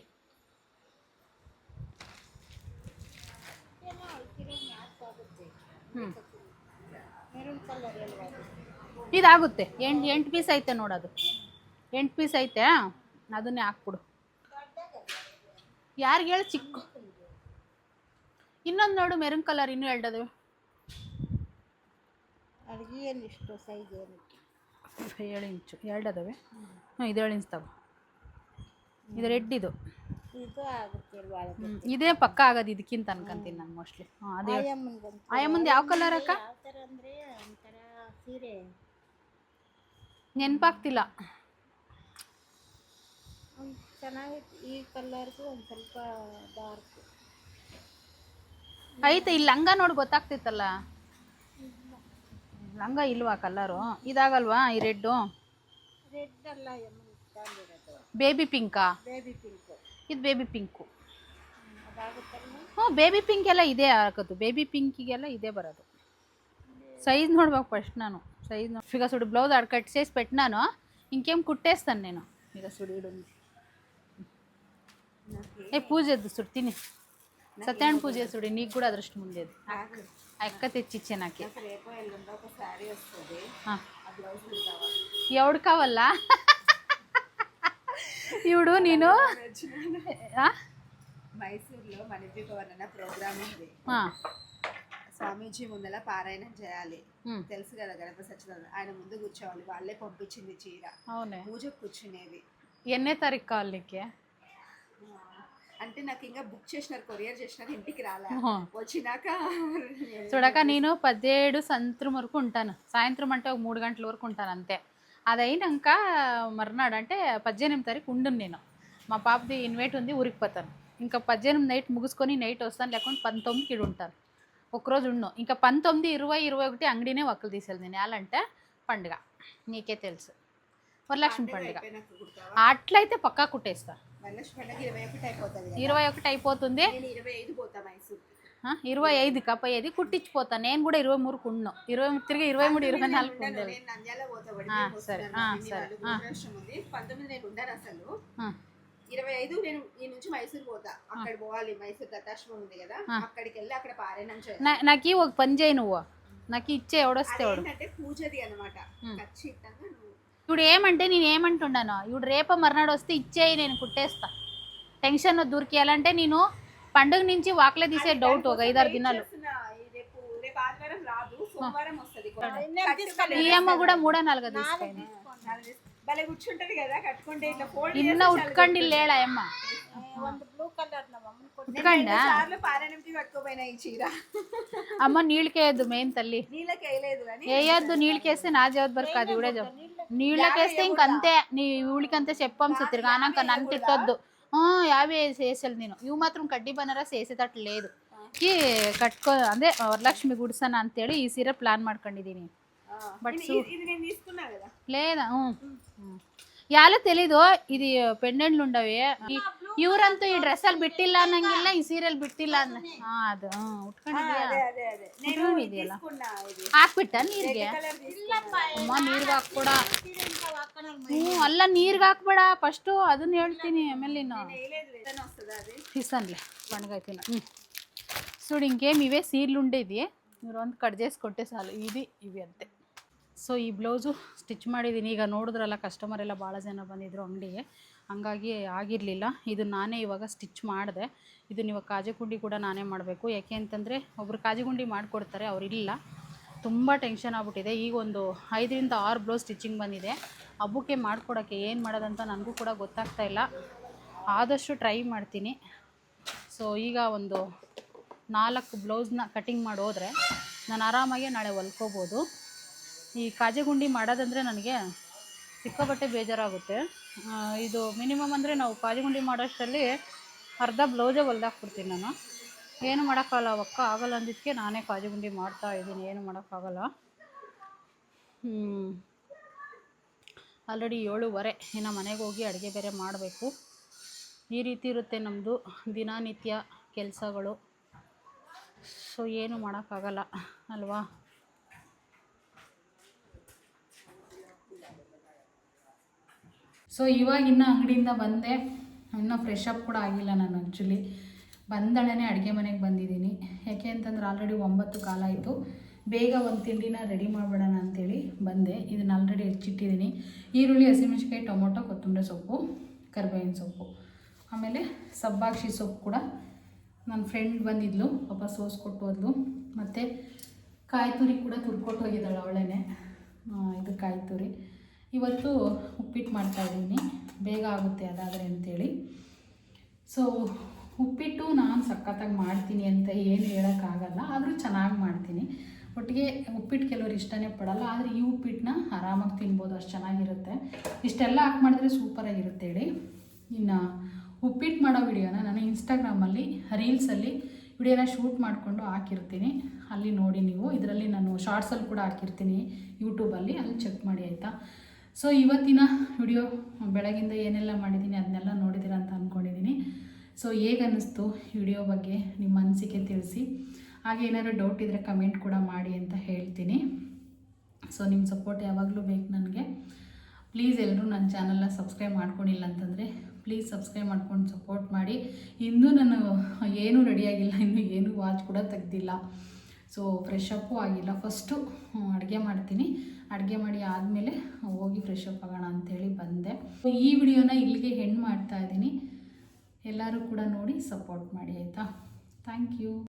ಇದಾಗುತ್ತೆ. 8 ಪೀಸ್ ಐತೆ ನೋಡೋದು, 8 ಪೀಸ್ ಐತೆ, ಅದನ್ನೇ ಹಾಕ್ಬಿಡು. ಯಾರಿಗೆ ಹೇಳಿ? ಚಿಕ್ಕ ಇನ್ನೊಂದು ನೋಡು, ಮೆರೂನ್ ಕಲರ್, ಇನ್ನೂ 2 ಅದಾವೆ. ಅಡುಗೆ ಏನು ಇಷ್ಟು ಸೈಜ್ ಏನಕ್ಕೆ? 7 ಇಂಚು 2 ಅದಾವೆ. ಹಾಂ, ಇದು 7 ಇಂಚ್ ತಗೋ. ಇದು ರೆಡ್, ಇದು ಆಗುತ್ತೆ. ಇದೇ ಪಕ್ಕ ಆಗೋದು ಇದಕ್ಕಿಂತ ಅನ್ಕೊಂತೀನಿ ನಾನು ಮೋಸ್ಟ್ಲಿ. ಹಾಂ, ಅದೇ. ಆಯಮ್ಮಂದು ಯಾವ ಕಲರ್ ಅಕ್ಕ? ಯಾವ ಥರ ಅಂದರೆ ಒಂಥರ ಸೀರೆ ನೆನಪಾಗ್ತಿಲ್ಲ. ಚೆನ್ನಾಗಿತ್ತು. ಈ ಕಲರ್ಗೂ ಒಂದು ಸ್ವಲ್ಪ ಡಾರ್ಕ್ ಐತೆ. ಇಲ್ಲಿ ಲಂಗ ನೋಡಿ ಗೊತ್ತಾಗ್ತಿತ್ತಲ್ಲ. ಲಂಗ ಇಲ್ವಾ ಕಲರು? ಇದಾಗಲ್ವಾ ಈ ರೆಡ್ಡು? ರೆಡ್ ಅಲ್ಲ, ಬೇಬಿ ಪಿಂಕಾ? Baby pink. ಇದು ಬೇಬಿ ಪಿಂಕು. ಅದಾಗುತ್ತಲ್ಲ. ಹ್ಞೂ, ಬೇಬಿ ಪಿಂಕ್ ಎಲ್ಲ ಇದೇ ಹಾಕೋದು. ಬೇಬಿ ಪಿಂಕಿಗೆಲ್ಲ ಇದೇ ಬರೋದು. ಸೈಜ್ ನೋಡ್ಬೇಕು ಫಸ್ಟ್ ನಾನು. ಸೈಜ್ ಈಗ ಸುಡಿ ಬ್ಲೌಸ್ ಕಟ್ ಸೇಸ್ ಪೆಟ್ಟು ನಾನು ಇಂಕೇಮ್ ಕುಟ್ಟೇಸ್ತಾನೆ నేను. ಈಗ ಸುಡಿ ಇಡು. ಪೂಜೆದ್ದು ಸುಡ್ತೀನಿ, ಸತ್ಯನಾರಾಯಣ ಪೂಜೆ ಸುಡಿ. ನೀರು ಕೂಡ ಅದರಷ್ಟು ಮುಂದೆ ಅದು. అక్క తెచ్చిచ్చే నాకే. నాకు రేపు ఎల్లుండి ఒక శారీ వస్తుంది, ఆ బ్లౌజ్ కుడతావా? ఎవడు కావాలా? ఇప్పుడు నేను మైసూర్లో మణిపి భవన్ అన్న ప్రోగ్రామ్ ఉంది. స్వామీజీ ముందర పారాయణం చేయాలి, తెలుసు కదా గణపతి సచ్చిదానంద. ఆయన ముందు కూర్చోవాలి, వాళ్ళే పంపించింది చీర. అవునే, పూజకు కూర్చునేది. ఎన్నే తారీఖు కావాలి నీకే? అంటే నాకు ఇంకా బుక్ చేసినారు, కొరియర్ చేసినారు, ఇంటికి రాలే. వచ్చినాక చూడక నేను 17 సాయంత్రం వరకు ఉంటాను. సాయంత్రం అంటే ఒక 3 గంటల వరకు ఉంటాను అంతే. అది అయినాక మర్నాడు అంటే 18 తారీఖు ఉండును. నేను మా పాపది ఇన్వైట్ ఉంది, ఊరికి పోతాను. ఇంకా 18 నైట్ ముగుసుకొని నైట్ వస్తాను, లేకుంటే 19కి ఇక్కడ ఉంటాను. ఒకరోజు ఉండు. ఇంకా 19, 20, 21 అంగడినే ఒక్కలు తీసేది నేను. ఎలాంటే పండుగ నీకే తెలుసు, వరలక్ష్మి పండుగ. అట్లయితే పక్కా కుట్టేస్తా. 21 అయిపోతుంది. 25 కాపోయేది కుట్టించిపోతాను. నేను కూడా 23కు ఉన్నాను. 20 తిరిగి 23, 24 ఉండేది. సరే సరే. 25 నేను ఈ నుంచి మైసూర్ పోతా, అక్కడ పోవాలి. మైసూర్ దత్తాశ్రమం ఉంది కదా, అక్కడికి వెళ్ళి అక్కడ పారాయణం చేయాలి. నాకు ఒక పని చేయి, నువ్వు నాకు ఇచ్చే ఎవడొస్తే అంటే పూజది అనమాట. ఖచ్చితంగా ఇప్పుడు ఏమంటే నేను ఏమంటున్నాను, ఇప్పుడు రేప మర్నాడు వస్తే ఇచ్చేయి, నేను కుట్టేస్తా. టెన్షన్ దూరికేయాలంటే నేను పండుగ నుంచి వాకలే తీసే డౌట్. ఒక 5-6 దినాలు ఈ అమ్మ కూడా 3-4 తీసుకుంది. ఇన్న ఉట్కండి లేడా అమ్మ, ఉట్కండా అమ్మ? నీళ్ళకేయద్దు మెయిన్ తల్లి, వేయద్దు. నీళ్ళకేస్తే నా జవాబు కాదు, ఇవిడే చెప్పు. నీళ్ళకేస్తే ఇంకంతే, నీ ఊళ్ళకంతే చెప్పాం. తిరిగి ఆనాక నన్ను తిట్టొద్దు. 50 వేసేది నేను. ఇవి మాత్రం కడ్డీ బనారస్ వేసేటట్లు లేదు. ಕಟ್ಕೊ ಅಂದ್ರೆ ವರಲಕ್ಷ್ಮಿ ಗುಡ್ಸನ ಅಂತೇಳಿ ಈ ಸೀರೆ ಪ್ಲಾನ್ ಮಾಡ್ಕೊಂಡಿದ್ದೀನಿ. ಬಟ್ లేదా ಯಾರು తెలీదు ఇది పెండెంట్లు ఉండవి. ಇವ್ರಂತೂ ಈ ಡ್ರೆಸ್ಸಲ್ಲಿ ಬಿಟ್ಟಿಲ್ಲ ಅನ್ನಂಗಿಲ್ಲ, ಈ ಸೀರಿಯಲ್ ಬಿಟ್ಟಿಲ್ಲ ಅನ್ನ ಅದು ಉಟ್ಕೊಂಡಿದ್ಯಲ್ಲ. ಹಾಕ್ಬಿಟ್ಟ ನೀರಿಗೆ? ಅಮ್ಮ ನೀರ್ಗೆ ಹಾಕ್ಬೇಡ. ಅಲ್ಲ ನೀರ್ಗೆ ಹಾಕ್ಬೇಡ ಫಸ್ಟು, ಅದನ್ನ ಹೇಳ್ತೀನಿ. ಆಮೇಲೆ ಇನ್ನು తీసానులే పండుగ అయిపోయినా. చూడు ఇంకేం ఇవే సీర్లు ఉండేది, మీరు ಒಂದು ಕಟ್ చేసి ಕೊಟ್ಟೆ ಸಾಲು. ಇವಿ ಅಂತೆ. ಸೊ ಈ ಬ್ಲೌಸು ಸ್ಟಿಚ್ ಮಾಡಿದ್ದೀನಿ. ಈಗ ನೋಡಿದ್ರಲ್ಲ ಕಸ್ಟಮರ್ ಎಲ್ಲ ಭಾಳ ಜನ ಬಂದಿದ್ದರು ಅಂಗಡಿಗೆ, ಹಂಗಾಗಿ ಆಗಿರಲಿಲ್ಲ. ಇದು ನಾನೇ ಇವಾಗ ಸ್ಟಿಚ್ ಮಾಡಿದೆ. ಇದನ್ನ ಇವಾಗ ಕಾಜಗುಂಡಿ ಕೂಡ ನಾನೇ ಮಾಡಬೇಕು. ಯಾಕೆ ಅಂತಂದರೆ ಒಬ್ಬರು ಕಾಜಗುಂಡಿ ಮಾಡಿಕೊಡ್ತಾರೆ, ಅವರಿಲ್ಲ. ತುಂಬ ಟೆನ್ಷನ್ ಆಗ್ಬಿಟ್ಟಿದೆ. ಈಗ ಒಂದು 5ರಿಂದ 6 ಬ್ಲೌಸ್ ಸ್ಟಿಚಿಂಗ್ ಬಂದಿದೆ. ಹಬ್ಬಕ್ಕೆ ಮಾಡಿಕೊಡೋಕ್ಕೆ ಏನು ಮಾಡೋದಂತ ನನಗೂ ಕೂಡ ಗೊತ್ತಾಗ್ತಾ ಇಲ್ಲ. ಆದಷ್ಟು ಟ್ರೈ ಮಾಡ್ತೀನಿ. ಸೊ ಈಗ ಒಂದು 4 ಬ್ಲೌಸ್ನ ಕಟಿಂಗ್ ಮಾಡಿ ಹೋದರೆ ನಾನು ಆರಾಮಾಗಿ ನಾಳೆ ಹೊಲ್ಕೋಬೋದು. ಈ ಕಾಜಗುಂಡಿ ಮಾಡೋದಂದರೆ ನನಗೆ ಸಿಕ್ಕಾಪಟ್ಟೆ ಬೇಜಾರಾಗುತ್ತೆ. ಇದು ಮಿನಿಮಮ್ ಅಂದರೆ ನಾವು ಕಾಜಗುಂಡಿ ಮಾಡೋಷ್ಟರಲ್ಲಿ ಅರ್ಧ ಬ್ಲೌಸೇ ಹೊಲ್ದಾಕ್ಬಿಡ್ತೀನಿ ನಾನು. ಏನು ಮಾಡೋಕ್ಕಾಗಲ್ಲ, ಒಕ್ಕ ಆಗಲ್ಲ ಅಂದಿದ್ದಕ್ಕೆ ನಾನೇ ಕಾಜಗುಂಡಿ ಮಾಡ್ತಾಯಿದ್ದೀನಿ. ಏನು ಮಾಡೋಕ್ಕಾಗಲ್ಲ. ಆಲ್ರೆಡಿ 7:15. ಇನ್ನು ಮನೆಗೆ ಹೋಗಿ ಅಡುಗೆ ಬೇರೆ ಮಾಡಬೇಕು. ಈ ರೀತಿ ಇರುತ್ತೆ ನಮ್ಮದು ದಿನನಿತ್ಯ ಕೆಲಸಗಳು. ಸೊ ಏನು ಮಾಡೋಕ್ಕಾಗಲ್ಲ ಅಲ್ವಾ. ಸೊ ಇವಾಗಿನ್ನ ಅಂಗಡಿಯಿಂದ ಬಂದೆ, ಇನ್ನೂ ಫ್ರೆಶ್ ಅಪ್ ಕೂಡ ಆಗಿಲ್ಲ ನಾನು. ಆ್ಯಕ್ಚುಲಿ ಬಂದಳೇ ಅಡುಗೆ ಮನೆಗೆ ಬಂದಿದ್ದೀನಿ. ಯಾಕೆ ಅಂತಂದ್ರೆ ಆಲ್ರೆಡಿ 9 ಕಾಲ ಆಯಿತು. ಬೇಗ ಒಂದು ತಿಂಡಿನ ರೆಡಿ ಮಾಡಿಬಿಡೋಣ ಅಂಥೇಳಿ ಬಂದೆ. ಇದನ್ನು ಆಲ್ರೆಡಿ ಹೆಚ್ಚಿಟ್ಟಿದ್ದೀನಿ. ಈರುಳ್ಳಿ, ಹಸಿಮೆಣಸಿನ್ಕಾಯಿ, ಟೊಮೊಟೊ, ಕೊತ್ತಂಬರಿ ಸೊಪ್ಪು, ಕರಿಬೇವಿನ ಸೊಪ್ಪು, ಆಮೇಲೆ ಸಬ್ಬಾಕ್ಷಿ ಸೊಪ್ಪು ಕೂಡ ನನ್ನ ಫ್ರೆಂಡ್ ಬಂದಿದ್ಲು, ಪಾಪ ಸೋಸ್ಕೊಟ್ಟು ಹೋದ್ಲು. ಮತ್ತು ಕಾಯಿ ತುರಿ ಕೂಡ ತುರ್ಕೊಟ್ಟು ಹೋಗಿದ್ದಾಳೆ ಅವಳೇ. ಇದು ಕಾಯಿ ತುರಿ. ಇವತ್ತು ಉಪ್ಪಿಟ್ಟು ಮಾಡ್ತಾಯಿದ್ದೀನಿ, ಬೇಗ ಆಗುತ್ತೆ ಅದಾದರೆ ಅಂಥೇಳಿ. ಸೊ ಉಪ್ಪಿಟ್ಟು ನಾನು ಸಖತ್ತಾಗಿ ಮಾಡ್ತೀನಿ ಅಂತ ಏನು ಹೇಳೋಕ್ಕಾಗಲ್ಲ, ಆದರೂ ಚೆನ್ನಾಗಿ ಮಾಡ್ತೀನಿ. ಒಟ್ಟಿಗೆ ಉಪ್ಪಿಟ್ಟು ಕೆಲವರು ಇಷ್ಟನೇ ಪಡಲ್ಲ, ಆದರೆ ಈ ಉಪ್ಪಿಟ್ಟನ್ನ ಆರಾಮಾಗಿ ತಿನ್ಬೋದು, ಅಷ್ಟು ಚೆನ್ನಾಗಿರುತ್ತೆ. ಇಷ್ಟೆಲ್ಲ ಹಾಕಿ ಮಾಡಿದ್ರೆ ಸೂಪರಾಗಿರುತ್ತೆ ಹೇಳಿ. ಇನ್ನು ಉಪ್ಪಿಟ್ಟು ಮಾಡೋ ವಿಡಿಯೋನ ನಾನು ಇನ್ಸ್ಟಾಗ್ರಾಮಲ್ಲಿ ರೀಲ್ಸಲ್ಲಿ ವಿಡಿಯೋನ ಶೂಟ್ ಮಾಡಿಕೊಂಡು ಹಾಕಿರ್ತೀನಿ, ಅಲ್ಲಿ ನೋಡಿ ನೀವು. ಇದರಲ್ಲಿ ನಾನು ಶಾರ್ಟ್ಸಲ್ಲಿ ಕೂಡ ಹಾಕಿರ್ತೀನಿ ಯೂಟ್ಯೂಬಲ್ಲಿ, ಅಲ್ಲಿ ಚೆಕ್ ಮಾಡಿ ಆಯಿತಾ. ಸೊ ಇವತ್ತಿನ ವಿಡಿಯೋ ಬೆಳಗಿಂದ ಏನೆಲ್ಲ ಮಾಡಿದ್ದೀನಿ ಅದನ್ನೆಲ್ಲ ನೋಡಿದ್ದೀರ ಅಂತ ಅಂದ್ಕೊಂಡಿದ್ದೀನಿ. ಸೊ ಹೇಗೆ ಅನ್ನಿಸ್ತು ವಿಡಿಯೋ ಬಗ್ಗೆ ನಿಮ್ಮ ಅನಿಸಿಕೆ ತಿಳಿಸಿ. ಹಾಗೆ ಏನಾದರೂ ಡೌಟ್ ಇದ್ದರೆ ಕಮೆಂಟ್ ಕೂಡ ಮಾಡಿ ಅಂತ ಹೇಳ್ತೀನಿ. ಸೊ ನಿಮ್ಮ ಸಪೋರ್ಟ್ ಯಾವಾಗಲೂ ಬೇಕು ನನಗೆ. ಪ್ಲೀಸ್ ಎಲ್ಲರೂ ನನ್ನ ಚಾನಲ್ನ ಸಬ್ಸ್ಕ್ರೈಬ್ ಮಾಡ್ಕೊಂಡಿಲ್ಲ ಅಂತಂದರೆ ಪ್ಲೀಸ್ ಸಬ್ಸ್ಕ್ರೈಬ್ ಮಾಡ್ಕೊಂಡು ಸಪೋರ್ಟ್ ಮಾಡಿ. ಇನ್ನೂ ನಾನು ಏನೂ ರೆಡಿಯಾಗಿಲ್ಲ, ಇನ್ನೂ ಏನೂ ವಾಚ್ ಕೂಡ ತೆಗ್ದಿಲ್ಲ. ಸೊ ಫ್ರೆಶ್ ಅಪ್ಪು ಆಗಿಲ್ಲ. ಫಸ್ಟು ಅಡುಗೆ ಮಾಡ್ತೀನಿ, ಅಡುಗೆ ಮಾಡಿ ಆದಮೇಲೆ ಹೋಗಿ ಫ್ರೆಶ್ ಅಪ್ ಆಗೋಣ ಅಂಥೇಳಿ ಬಂದೆ. ಈ ವಿಡಿಯೋನ ಇಲ್ಲಿಗೆ ಹೆಣ್ಣು ಮಾಡ್ತಾಯಿದ್ದೀನಿ. ಎಲ್ಲರೂ ಕೂಡ ನೋಡಿ ಸಪೋರ್ಟ್ ಮಾಡಿ ಆಯಿತಾ. Thank you.